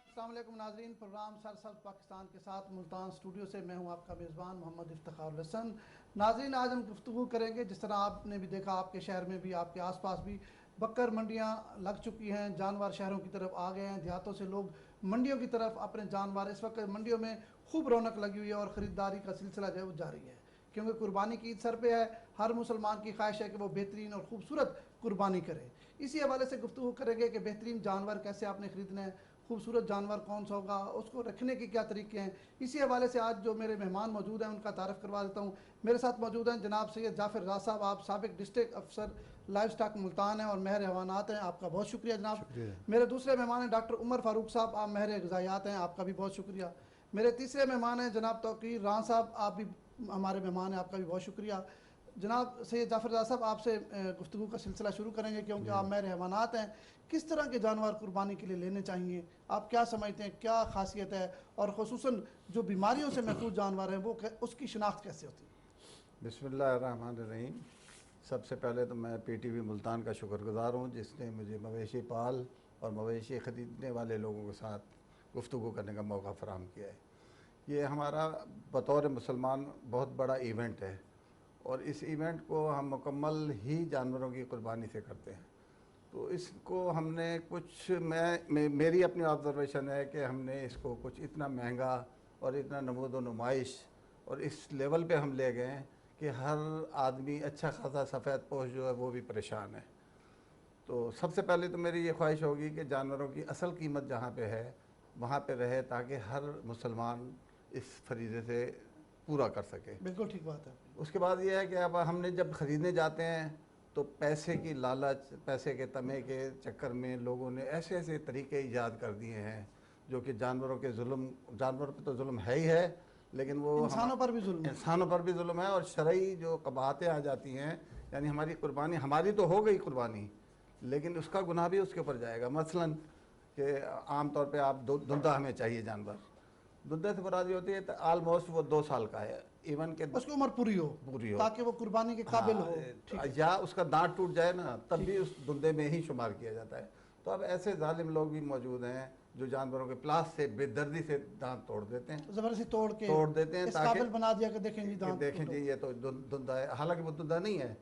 السلام علیکم ناظرین، پروگرام سرسبز پاکستان کے ساتھ ملتان اسٹوڈیو سے میں ہوں آپ کا میزبان محمد افتخار الحسن۔ ناظرین، آج ہم گفتگو کریں گے، جس طرح آپ نے بھی دیکھا آپ کے شہر میں بھی، آپ کے آس پاس بھی بکر منڈیاں لگ چکی ہیں، جانور شہروں کی طرف آ گئے ہیں، دیہاتوں سے لوگ منڈیوں کی طرف اپنے جانور، اس وقت منڈیوں میں خوب رونق لگی ہوئی ہے اور خریداری کا سلسلہ جو ہے وہ جاری ہے، کیونکہ قربانی کی عید سر پہ ہے۔ ہر مسلمان کی خواہش ہے کہ وہ بہترین اور خوبصورت قربانی کرے۔ اسی حوالے سے گفتگو کریں گے کہ بہترین جانور کیسے آپ نے خریدنا ہے، خوبصورت جانور کون سا ہوگا، اس کو رکھنے کے کیا طریقے ہیں۔ اسی حوالے سے آج جو میرے مہمان موجود ہیں ان کا تعارف کروا دیتا ہوں۔ میرے ساتھ موجود ہیں جناب سید جعفر رضا صاحب، آپ سابق ڈسٹرکٹ افسر لائف سٹاک ملتان ہیں اور ماہر حیوانات ہیں، آپ کا بہت شکریہ جناب۔ میرے دوسرے مہمان ہیں ڈاکٹر عمر فاروق صاحب، آپ ماہر غذائیات ہیں، آپ کا بھی بہت شکریہ۔ میرے تیسرے مہمان ہیں جناب توقیر راں صاحب، آپ بھی ہمارے مہمان ہیں، آپ کا بھی بہت شکریہ۔ جناب سید جعفر رضا صاحب، آپ سے گفتگو کا سلسلہ شروع کریں گے کیونکہ آپ ماہر حیوانات ہیں۔ کس طرح کے جانور قربانی کے لیے لینے چاہیے، آپ کیا سمجھتے ہیں، کیا خاصیت ہے، اور خصوصاً جو بیماریوں سے محفوظ جانور ہیں وہ اس کی شناخت کیسے ہوتی ہے؟ بسم اللہ الرحمن الرحیم۔ سب سے پہلے تو میں پی ٹی وی ملتان کا شکر گزار ہوں، جس نے مجھے مویشی پال اور مویشی خریدنے والے لوگوں کے ساتھ گفتگو کرنے کا موقع فراہم کیا ہے۔ یہ ہمارا بطور مسلمان بہت بڑا ایونٹ ہے، اور اس ایونٹ کو ہم مکمل ہی جانوروں کی قربانی سے کرتے ہیں۔ تو اس کو ہم نے کچھ میری اپنی آبزرویشن ہے کہ ہم نے اس کو کچھ اتنا مہنگا اور اتنا نمود و نمائش اور اس لیول پہ ہم لے گئے ہیں کہ ہر آدمی اچھا خاصا سفید پوش جو ہے وہ بھی پریشان ہے۔ تو سب سے پہلے تو میری یہ خواہش ہوگی کہ جانوروں کی اصل قیمت جہاں پہ ہے وہاں پہ رہے، تاکہ ہر مسلمان اس فریضے سے پورا کر سکے۔ بالکل ٹھیک بات ہے۔ اس کے بعد یہ ہے کہ اب ہم نے جب خریدنے جاتے ہیں تو پیسے کی لالچ، پیسے کے تمے کے چکر میں لوگوں نے ایسے ایسے طریقے ایجاد کر دیے ہیں جو کہ جانوروں کے جانوروں پہ تو ظلم ہے ہی ہے، لیکن وہ انسانوں پر بھی ظلم ہے، انسانوں پر بھی ظلم ہے، اور شرعی جو قباحتیں آ جاتی ہیں، یعنی ہماری قربانی، ہماری تو ہو گئی قربانی، لیکن اس کا گناہ بھی اس کے اوپر جائے گا۔ مثلاً کہ عام طور پہ آپ دندہ ہمیں چاہیے جانور، دندے سے مراد یہ ہوتی ہے تو آلموسٹ وہ 2 سال کا ہے، ایون کہ اس کی عمر پوری ہو تاکہ وہ قربانی کے قابل ہو، یا اس کا دانت ٹوٹ جائے نا تب بھی اس دندے میں ہی شمار کیا جاتا ہے۔ تو اب ایسے ظالم لوگ بھی موجود ہیں جو جانوروں کے پلاس سے بے دردی سے دانت توڑ دیتے ہیں، زبردستی توڑ دیتے ہیں اس قابل بنا دیا کہ دیکھیں جی دانت، دیکھیں جی یہ تو دندہ ہے، حالانکہ وہ دندہ نہیں ہے۔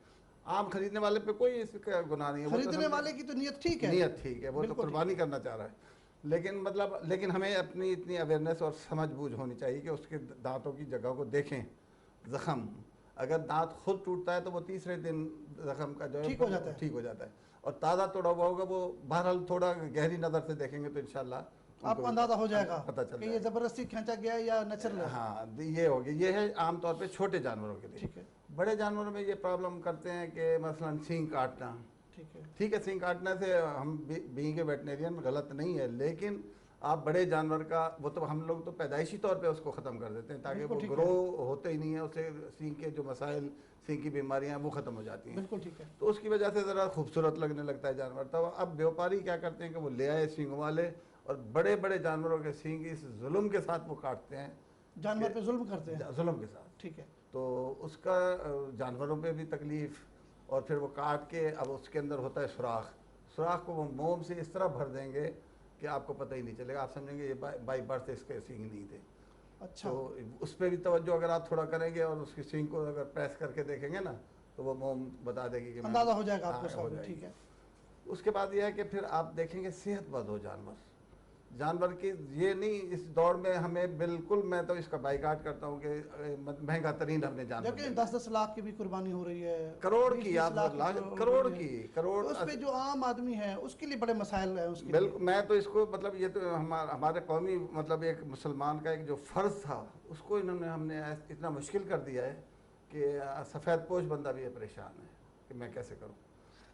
عام خریدنے والے پہ کوئی اس کا گناہ نہیں ہے، خریدنے والے کی تو نیت ٹھیک ہے، نیت ٹھیک ہے، وہ تو قربانی کرنا چاہ رہا ہے، لیکن ہمیں اپنی اتنی اویئرنیس اور سمجھ بوجھ ہونی چاہیے کہ اس کے دانتوں کی جگہ کو دیکھیں۔ زخم اگر دانت خود ٹوٹتا ہے تو وہ تیسرے دن زخم کا جو ہے ٹھیک ہو جاتا ہے، اور تازہ توڑا ہوا ہوگا وہ بہرحال تھوڑا گہری نظر سے دیکھیں گے تو انشاءاللہ آپ کو اندازہ ہو جائے گا پتہ چل کہ یہ زبردستی کھینچا گیا ہے یا نیچرل ہے۔ ہاں یہ ہوگی، یہ ہے عام طور پہ چھوٹے جانوروں کے لیے۔ بڑے جانوروں میں یہ پرابلم کرتے ہیں کہ مثلا سینگ کاٹنا، ٹھیک ہے سینگ کاٹنے سے ہم بینگ اے ویٹنیرین غلط نہیں ہے، لیکن آپ بڑے جانور کا وہ تو ہم لوگ تو پیدائشی طور پہ اس کو ختم کر دیتے ہیں تاکہ وہ گرو ہوتے ہی نہیں ہے، اسے سینگ کے جو مسائل، سینگ کی بیماریاں وہ ختم ہو جاتی ہیں۔ بالکل ٹھیک ہے۔ تو اس کی وجہ سے ذرا خوبصورت لگنے لگتا ہے جانور۔ تو اب بیوپاری کیا کرتے ہیں کہ وہ لے آئے سینگوں والے، اور بڑے بڑے جانوروں کے سینگ اس ظلم کے ساتھ وہ کاٹتے ہیں، جانور پہ ظلم کرتے ہیں، ظلم کے ساتھ، ٹھیک ہے۔ تو اس کا جانوروں پہ بھی تکلیف، اور پھر وہ کاٹ کے اب اس کے اندر ہوتا ہے سوراخ کو وہ موم سے اس طرح بھر دیں گے کہ آپ کو پتہ ہی نہیں چلے گا، آپ سمجھیں گے یہ بائی برتھ اس کے سینگ نہیں تھے۔ اچھا، تو اس پہ بھی توجہ اگر آپ تھوڑا کریں گے اور اس کی سینگ کو اگر پریس کر کے دیکھیں گے نا تو وہ موم بتا دے گی کہ اندازہ ہو جائے گا آپ کو، ٹھیک ہے۔ اس کے بعد یہ ہے کہ پھر آپ دیکھیں گے صحت مند ہو جانور کی، یہ نہیں اس دوڑ میں ہمیں بالکل، میں تو اس کا بائیکاٹ کرتا ہوں کہ مہنگا ترین ہم نے جانور، لیکن 10-10 لاکھ کی بھی قربانی ہو رہی ہے، کروڑ کی، کروڑ اس پہ جو عام آدمی ہے اس کے لیے بڑے مسائل ہیں اس کے۔ بالکل، میں تو اس کو مطلب یہ تو ہمارے قومی مطلب ایک مسلمان کا ایک جو فرض تھا اس کو ہم نے اتنا مشکل کر دیا ہے کہ سفید پوش بندہ بھی پریشان ہے کہ میں کیسے کروں۔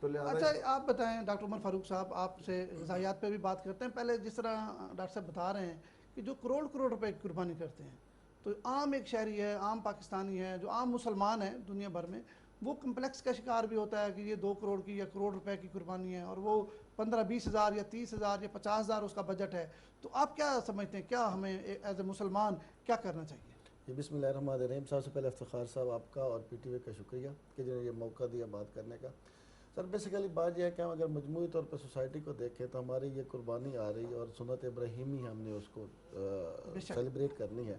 اچھا آپ بتائیں ڈاکٹر عمر فاروق صاحب، آپ سے غذائیات پہ بھی بات کرتے ہیں، پہلے جس طرح ڈاکٹر صاحب بتا رہے ہیں کہ جو کروڑ کروڑ روپے کی قربانی کرتے ہیں، تو عام ایک شہری ہے، عام پاکستانی ہے، جو عام مسلمان ہے دنیا بھر میں، وہ کمپلیکس کا شکار بھی ہوتا ہے کہ یہ 2 کروڑ کی یا کروڑ روپے کی قربانی ہے، اور وہ 15-20 ہزار یا 30 ہزار یا 50 ہزار اس کا بجٹ ہے. تو آپ کیا سمجھتے ہیں، کیا ہمیں ایز اے مسلمان کیا کرنا چاہیے؟ بسم اللہ الرحمن الرحیم. سب سے پہلے افتخار صاحب آپ کا اور پی ٹی وی کا شکریہ کہ جنہوں نے یہ موقع دیا بات کرنے کا. سر بیسیکلی بات یہ ہے کہ ہم اگر مجموعی طور پر سوسائٹی کو دیکھیں تو ہماری یہ قربانی آ رہی ہے اور سنت ابراہیمی ہم نے اس کو سیلیبریٹ کرنی ہے.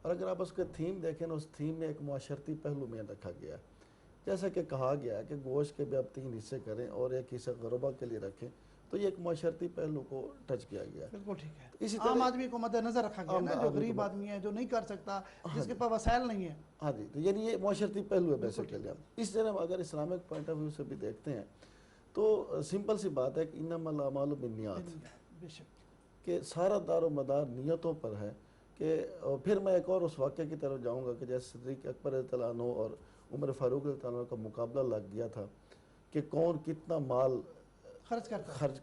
اور اگر آپ اس کا تھیم دیکھیں نا، اس تھیم میں ایک معاشرتی پہلو میں رکھا گیا ہے. جیسا کہ کہا گیا ہے کہ گوشت کے بھی آپ 3 حصے کریں اور ایک حصہ غربا کے لیے رکھیں، تو یہ ایک معاشرتی پہلو کو ٹچ کیا گیا ہے. بالکل ٹھیک ہے. اسی عام طرح آدمی کو مد نظر رکھا گیا نا، جو غریب آدمی ہے، جو نہیں کر سکتا، جس کے پاس وسائل نہیں ہے. ہاں جی، تو یعنی یہ معاشرتی پہلو ہے بیسیکلی. اس طرح اگر اسلامک پوائنٹ آف ویو سے بھی دیکھتے ہیں تو سمپل سی بات ہے کہ انما الاعمال بالنیات، بے شک کہ سارا دار و مدار نیتوں پر ہے. کہ پھر میں ایک اور اس واقعے کی طرف جاؤں گا کہ جیسے صدیق اکبر رضی اللہ عنہ اور عمر فاروق رضی اللہ عنہ کا مقابلہ لگ گیا تھا کہ کون کتنا مال خرچ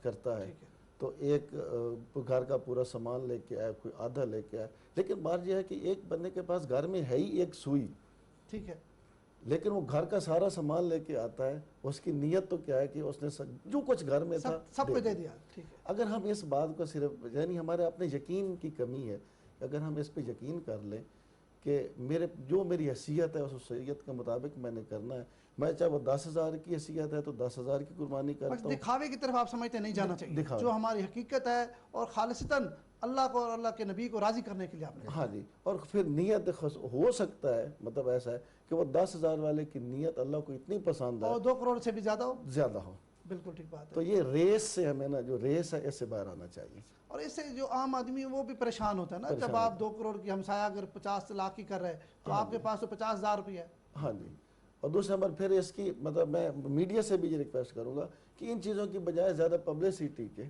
کرتا ہے. تو ایک گھر کا پورا سامان لے کے آئے، کوئی آدھا لے کے آئے. لیکن بات یہ ہے کہ ایک بندے کے پاس گھر میں ہے ہی ایک سوئی، ٹھیک ہے، لیکن وہ گھر کا سارا سامان لے کے آتا ہے. اس کی نیت تو کیا ہے کہ اس نے جو کچھ گھر میں تھا سب کو دے دیا. ٹھیک ہے. اگر ہم اس بات کو صرف، یعنی ہمارے اپنے یقین کی کمی ہے، اگر ہم اس پہ یقین کر لیں کہ میری حیثیت ہے اس حیثیت کے مطابق میں نے کرنا ہے. میں چاہے وہ 10,000 کی حیثیت ہے تو 10,000 کی قربانی کرتا ہوں. دکھاوے کی طرف آپ سمجھتے نہیں جانا چاہیے، جو ہماری حقیقت ہے اور خالصتاً اللہ کو اور اللہ کے نبی کو راضی کرنے کے لیے آپ نے. ہاں جی. اور پھر نیت ہو سکتا ہے، مطلب ایسا ہے کہ وہ 10,000 والے کی نیت اللہ کو اتنی پسند ہے اور 2 کروڑ سے بھی زیادہ ہو. بالکل ٹھیک بات ہے. تو یہ ریس سے ہمیں نا، جو ریس ہے اس سے باہر آنا چاہیے. اور اس سے جو عام آدمی ہے وہ بھی پریشان ہوتا ہے نا، جب آپ 2 کروڑ کی ہمسایہ اگر 50 لاکھ کی کر رہے تو آپ کے پاس تو 50,000 روپیہ ہے. ہاں جی. اور دوسرے نمبر پھر اس کی مطلب میں میڈیا سے بھی یہ ریکویسٹ کروں گا کہ ان چیزوں کی بجائے زیادہ پبلسٹی کے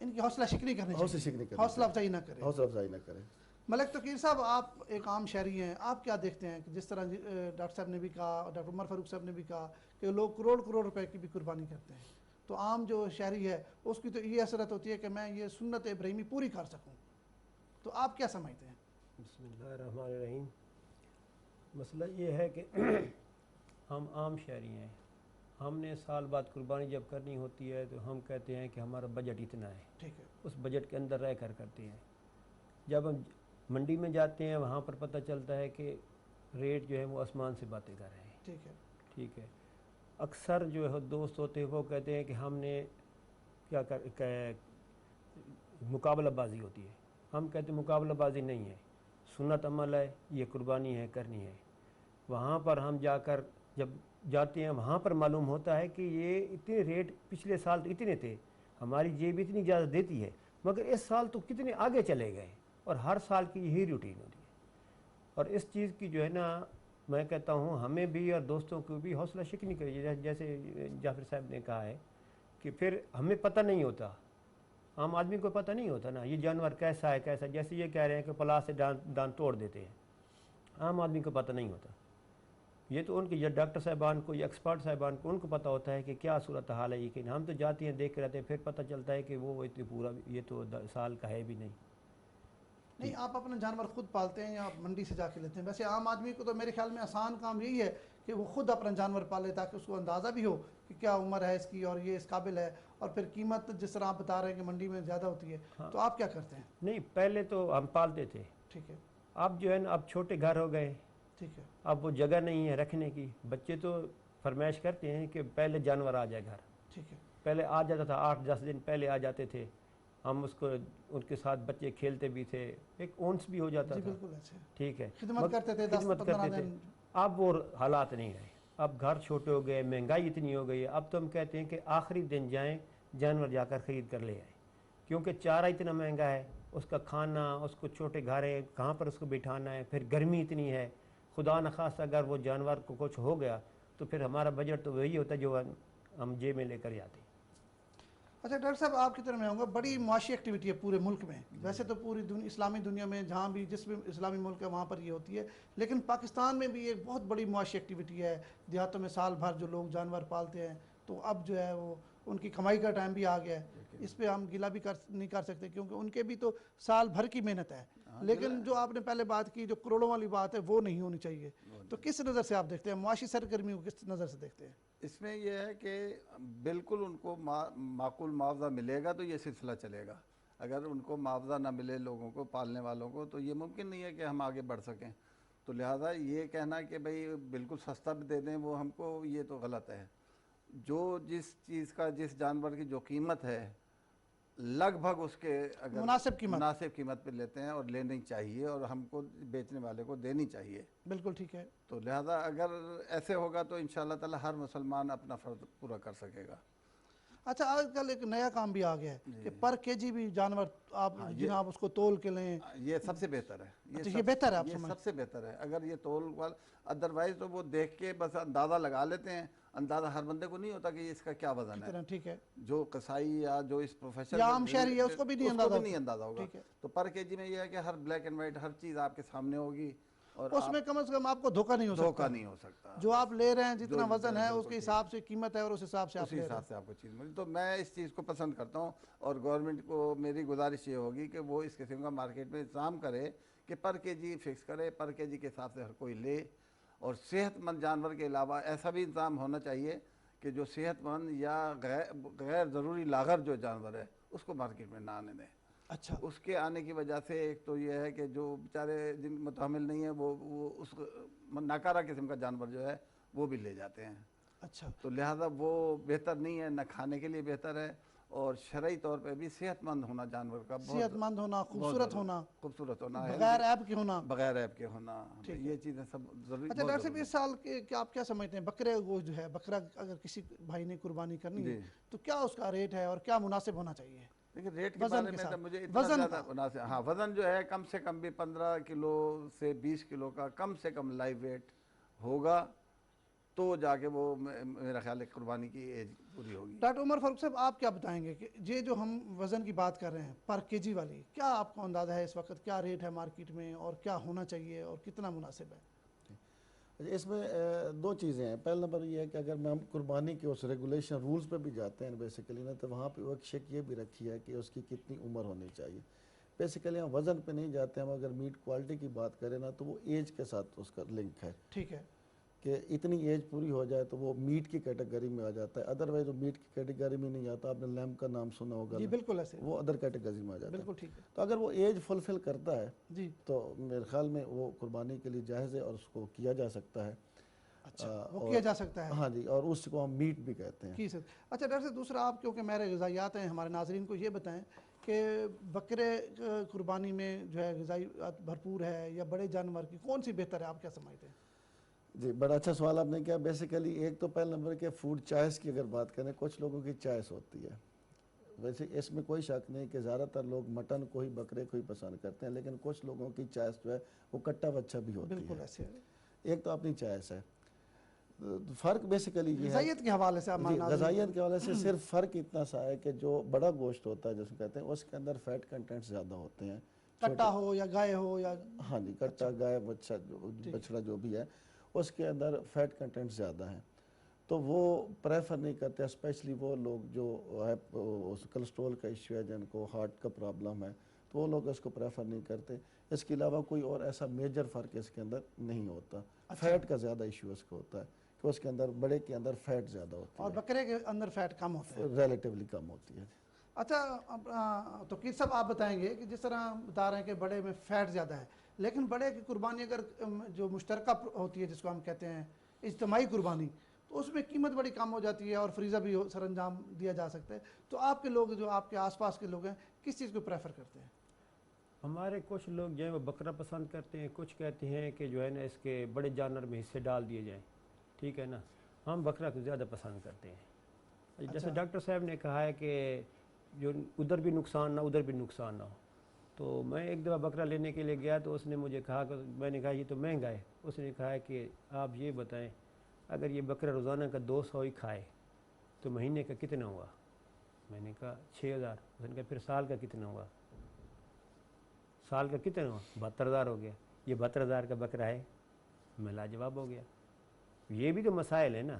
ان کی حوصلہ شکنی کرنی چاہیے، حوصلہ افزائی نہ کریں. ملک توقیر صاحب، آپ ایک عام شہری ہیں، آپ کیا دیکھتے ہیں کہ جس طرح ڈاکٹر صاحب نے بھی کہا، ڈاکٹر عمر فاروق صاحب نے بھی کہا کہ لوگ کروڑ کروڑ روپے کی بھی قربانی کرتے ہیں، تو عام جو شہری ہے اس کی تو یہ حسرت ہوتی ہے کہ میں یہ سنت ابراہیمی پوری کر سکوں. تو آپ کیا سمجھتے ہیں؟ بسم اللہ الرحمن الرحیم. مسئلہ یہ ہے کہ ہم عام شہری ہیں، ہم نے سال بعد قربانی جب کرنی ہوتی ہے تو ہم کہتے ہیں کہ ہمارا بجٹ اتنا ہے، ٹھیک ہے، اس بجٹ کے اندر رہ کر کرتے ہیں. جب ہم منڈی میں جاتے ہیں وہاں پر پتہ چلتا ہے کہ ریٹ جو ہے وہ آسمان سے باتیں کر رہے ہیں. ٹھیک ہے، ٹھیک ہے. اکثر جو ہے دوست ہوتے ہیں وہ کہتے ہیں کہ ہم نے مقابلہ بازی ہوتی ہے. ہم کہتے ہیں مقابلہ بازی نہیں ہے، سنت عمل ہے، یہ قربانی ہے، کرنی ہے. وہاں پر ہم جا کر جب جاتے ہیں وہاں پر معلوم ہوتا ہے کہ یہ اتنے ریٹ پچھلے سال تو اتنے تھے، ہماری جیب اتنی اجازت دیتی ہے، مگر اس سال تو کتنے آگے چلے گئے. اور ہر سال کی یہی روٹین ہوتی ہے. اور اس چیز کی جو ہے نا، میں کہتا ہوں ہمیں بھی اور دوستوں کو بھی حوصلہ شکنی کریے. جیسے جعفر صاحب نے کہا ہے کہ پھر ہمیں پتہ نہیں ہوتا، عام آدمی کو پتہ نہیں ہوتا نا یہ جانور کیسا ہے کیسا. جیسے یہ کہہ رہے ہیں کہ پلاس سے دانت توڑ دیتے ہیں، عام آدمی کو پتہ نہیں ہوتا. یہ تو ان کے ڈاکٹر صاحبان کو یا ایکسپرٹ صاحبان کو ان کو پتہ ہوتا ہے کہ کیا صورت حال ہے. یہ کہ ہم تو جاتے ہیں دیکھ کے رہتے ہیں، پھر پتہ چلتا ہے کہ وہ اتنی پورا یہ تو سال کا ہے بھی نہیں. نہیں، آپ اپنا جانور خود پالتے ہیں یا آپ منڈی سے جا کے لیتے ہیں؟ ویسے عام آدمی کو تو میرے خیال میں آسان کام یہی ہے کہ وہ خود اپنا جانور پالے تاکہ اس کو اندازہ بھی ہو کہ کیا عمر ہے اس کی اور یہ اس قابل ہے. اور پھر قیمت جس طرح آپ بتا رہے ہیں کہ منڈی میں زیادہ ہوتی ہے، تو آپ کیا کرتے ہیں؟ نہیں، پہلے تو ہم پالتے تھے. ٹھیک ہے. اب جو ہے نا اب چھوٹے گھر ہو گئے. ٹھیک ہے. اب وہ جگہ نہیں ہے رکھنے کی. بچے تو فرمائش کرتے ہیں کہ پہلے جانور آ جائے گھر. ٹھیک ہے. پہلے آ جاتا تھا، 8-10 دن پہلے آ جاتے تھے. ہم اس کو ان کے ساتھ بچے کھیلتے بھی تھے، ایک اونس بھی ہو جاتا تھا. بالکل ایسے ٹھیک ہے، خدمت کرتے تھے، خدمت کرتے تھے. اب وہ حالات نہیں رہے. اب گھر چھوٹے ہو گئے، مہنگائی اتنی ہو گئی ہے. اب تو ہم کہتے ہیں کہ آخری دن جائیں، جانور جا کر خرید کر لے آئیں، کیونکہ چارہ اتنا مہنگا ہے، اس کا کھانا، اس کو چھوٹے گھر ہے، کہاں پر اس کو بٹھانا ہے، پھر گرمی اتنی ہے. خدا نخواستہ اگر وہ جانور کو کچھ ہو گیا تو پھر ہمارا بجٹ تو وہی ہوتا ہے جو ہم جیب میں لے کر جاتے ہیں. اچھا ڈاکٹر صاحب، آپ کی طرف میں آؤں گا. بڑی معاشی ایکٹیویٹی ہے پورے ملک میں، ویسے تو پوری اسلامی دنیا میں جہاں بھی جس بھی اسلامی ملک ہے وہاں پر یہ ہوتی ہے، لیکن پاکستان میں بھی ایک بہت بڑی معاشی ایکٹیویٹی ہے. دیہاتوں میں سال بھر جو لوگ جانور پالتے ہیں تو اب جو ہے وہ ان کی کمائی کا ٹائم بھی آ گیا ہے، اس پہ ہم گلہ بھی نہیں کر سکتے کیونکہ ان کے بھی تو سال بھر کی محنت ہے، لیکن جو آپ نے پہلے بات کی جو کروڑوں والی بات ہے وہ نہیں ہونی چاہیے، تو کس نظر سے آپ دیکھتے ہیں معاشی سرگرمی کو کس نظر سے دیکھتے ہیں؟ اس میں یہ ہے کہ بالکل ان کو معقول معاوضہ ملے گا تو یہ سلسلہ چلے گا، اگر ان کو معاوضہ نہ ملے لوگوں کو، پالنے والوں کو، تو یہ ممکن نہیں ہے کہ ہم آگے بڑھ سکیں، تو لہٰذا یہ کہنا کہ بھئی بالکل سستا بھی دے دیں وہ ہم کو، یہ تو غلط ہے۔ جو جس چیز کا، جس جانور کی جو قیمت ہے لگ بھگ اس کے اگر مناسب قیمت پہ لیتے ہیں اور لینی چاہیے، اور ہم کو بیچنے والے کو دینی چاہیے، بالکل ٹھیک ہے۔ تو لہذا اگر ایسے ہوگا تو انشاءاللہ تعالی ہر مسلمان اپنا فرض پورا کر سکے گا۔ اچھا آج کل ایک نیا کام بھی آ گیا ہے کہ پر کے جی بھی جانور آپ جناب اس کو تول کے لیں، یہ سب سے بہتر ہے، یہ بہتر ہے، آپ یہ سب سے بہتر ہے اگر یہ تول وال، ادروائز تو وہ دیکھ کے بس اندازہ لگا لیتے ہیں، اندازہ ہر بندے کو نہیں ہوتا کہ اس کا کیا وزن ہے، ٹھیک ہے، جو قصائی یا جو اس پروفیشن یا عام شہری ہے اس کو بھی نہیں اندازہ ہوگا، تو پر کے جی میں یہ ہے کہ ہر بلیک اینڈ وائٹ ہر چیز آپ کے سامنے ہوگی، اور اس میں کم از کم آپ کو دھوکہ نہیں ہو سکتا، جو آپ لے رہے ہیں جتنا وزن ہے اس کے حساب سے قیمت ہے اور اس حساب سے آپ لے رہے ہیں، حساب سے آپ کو چیز ملی، تو میں اس چیز کو پسند کرتا ہوں، اور گورنمنٹ کو میری گزارش یہ ہوگی کہ وہ اس قسم کا مارکیٹ میں انتظام کرے کہ پر کے جی فکس کرے، پر کے جی کے حساب سے ہر کوئی لے، اور صحت مند جانور کے علاوہ ایسا بھی انتظام ہونا چاہیے کہ جو صحت مند یا غیر ضروری لاغر جو جانور ہے اس کو مارکیٹ میں نہ آنے دیں۔ اچھا، اس کے آنے کی وجہ سے ایک تو یہ ہے کہ جو بیچارے جن متحمل نہیں ہیں وہ اس ناکارہ قسم کا جانور جو ہے وہ بھی لے جاتے ہیں، اچھا، تو لہٰذا وہ بہتر نہیں ہے، نہ کھانے کے لیے بہتر ہے، اور شرعی طور پہ بھی صحت مند ہونا جانور کا، صحت مند ہونا، خوبصورت ہونا، ہے، بغیر عیب کے ہونا، بغیر عیب کے ہونا، یہ چیزیں سب ضروری۔ اچھا ڈاکٹر صاحب اس سال کے آپ کیا سمجھتے ہیں بکرے گوشت جو ہے، بکرا اگر کسی بھائی نے قربانی کرنی ہے تو کیا اس کا ریٹ ہے اور کیا مناسب ہونا چاہیے؟ لیکن ریٹ کے بارے میں تو مجھے اتنا زیادہ مناسب، ہاں وزن جو ہے کم سے کم بھی 15 کلو سے 20 کلو کا کم سے کم لائیو ویٹ ہوگا تو جا کے وہ میرا خیال ہے قربانی کی ایج پوری ہوگی۔ ڈاکٹر عمر فاروق صاحب آپ کیا بتائیں گے کہ یہ جو ہم وزن کی بات کر رہے ہیں پر کے جی والی، کیا آپ کو اندازہ ہے اس وقت کیا ریٹ ہے مارکیٹ میں اور کیا ہونا چاہیے اور کتنا مناسب ہے؟ اس میں دو چیزیں ہیں، پہلا نمبر یہ ہے کہ اگر ہم قربانی کے اس ریگولیشن رولز پہ بھی جاتے ہیں بیسیکلی نا، تو وہاں پہ ایک شک یہ بھی رکھی ہے کہ اس کی کتنی عمر ہونی چاہیے۔ بیسیکلی ہم وزن پہ نہیں جاتے، ہم اگر میٹ کوالٹی کی بات کریں نا تو وہ ایج کے ساتھ اس کا لنک ہے، ٹھیک ہے، کہ اتنی ایج پوری ہو جائے تو وہ میٹ کی کیٹیگری میں آ جاتا ہے، ادروائز وہ میٹ کی کیٹیگری میں نہیں آتا۔ آپ نے لیمب کا نام سنا ہوگا، جی بالکل ایسے، وہ ادر کیٹیگری میں آ جاتا ہے، بالکل ٹھیک ہے، تو اگر وہ ایج فلفل کرتا ہے جی تو میرے خیال میں وہ قربانی کے لیے جائز ہے اور اس کو کیا جا سکتا ہے۔ اچھا وہ کیا جا سکتا ہے، ہاں جی، اور اس کو ہم میٹ بھی کہتے ہیں۔ اچھا ڈاکٹر صاحب دوسرا آپ کیونکہ میرے غذائیات ہیں، ہمارے ناظرین کو یہ بتائیں کہ بکرے قربانی میں جو ہے غذائیات بھرپور ہے یا بڑے جانور کی کون سی بہتر ہے، آپ کیا سمجھتے ہیں؟ جی بڑا اچھا سوال آپ نے کیا۔ بیسیکلی ایک تو پہلا نمبر کے فوڈ چوائس کی اگر بات کریں، کچھ لوگوں کی چوائس ہوتی ہے، ویسے اس میں کوئی شک نہیں کہ زیادہ تر لوگ مٹن کو ہی بکرے کو ہی پسند کرتے ہیں، لیکن کچھ لوگوں کی چوائس جو ہے وہ کٹا بچہ بھی ہوتی ہے، بالکل ایسے ایک تو اپنی چوائس ہے۔ فرق بیسیکلی یہ ہے غذائیت کے حوالے سے، جی غذائیت کے حوالے سے صرف فرق اتنا سا ہے کہ جو بڑا گوشت ہوتا ہے جس کو کہتے ہیں اس کے اندر فیٹ کنٹینٹ زیادہ ہوتے ہیں، کٹا ہو یا گائے ہو یا ہاں جی کٹا گائے بچڑا جو بھی ہے اس کے اندر فیٹ کنٹینٹ زیادہ ہیں، تو وہ پریفر نہیں کرتے، اسپیشلی وہ لوگ جو ہے کولسٹرول کا ایشو ہے، جن کو ہارٹ کا پرابلم ہے، تو وہ لوگ اس کو پریفر نہیں کرتے۔ اس کے علاوہ کوئی اور ایسا میجر فرق اس کے اندر نہیں ہوتا۔ فیٹ کا زیادہ ایشو اس کو ہوتا ہے کہ اس کے اندر بڑے کے اندر فیٹ زیادہ ہوتی ہے اور بکرے کے اندر فیٹ کم ہوتا ہے، ریلیٹیولی کم ہوتی ہے۔ اچھا توقیر صاحب آپ بتائیں گے کہ جس طرح بتا رہے ہیں کہ بڑے میں فیٹ زیادہ ہے، لیکن بڑے کی قربانی اگر جو مشترکہ ہوتی ہے جس کو ہم کہتے ہیں اجتماعی قربانی، تو اس میں قیمت بڑی کم ہو جاتی ہے اور فریضہ بھی سر انجام دیا جا سکتا ہے، تو آپ کے لوگ جو آپ کے آس پاس کے لوگ ہیں کس چیز کو پریفر کرتے ہیں؟ ہمارے کچھ لوگ جو ہے وہ بکرا پسند کرتے ہیں، کچھ کہتے ہیں کہ جو ہے نا اس کے بڑے جانور میں حصے ڈال دیے جائیں، ٹھیک ہے نا، ہم بکرا کو زیادہ پسند کرتے ہیں۔ جیسے ڈاکٹر صاحب نے کہا ہے کہ جو ادھر بھی نقصان نہ ادھر بھی نقصان نہ ہو، تو میں ایک دفعہ بکرا لینے کے لیے گیا تو اس نے مجھے کہا کہ میں نے کہا یہ تو مہنگا ہے، اس نے کہا کہ آپ یہ بتائیں اگر یہ بکرا روزانہ کا 200 ہی کھائے تو مہینے کا کتنا ہوا؟ میں نے کہا 6000۔ اس نے کہا پھر سال کا کتنا ہوا؟ سال کا کتنا ہوا؟ 72,000 ہو گیا۔ یہ 72,000 کا بکرا ہے؟ میں لاجواب ہو گیا۔ یہ بھی تو مسائل ہے نا،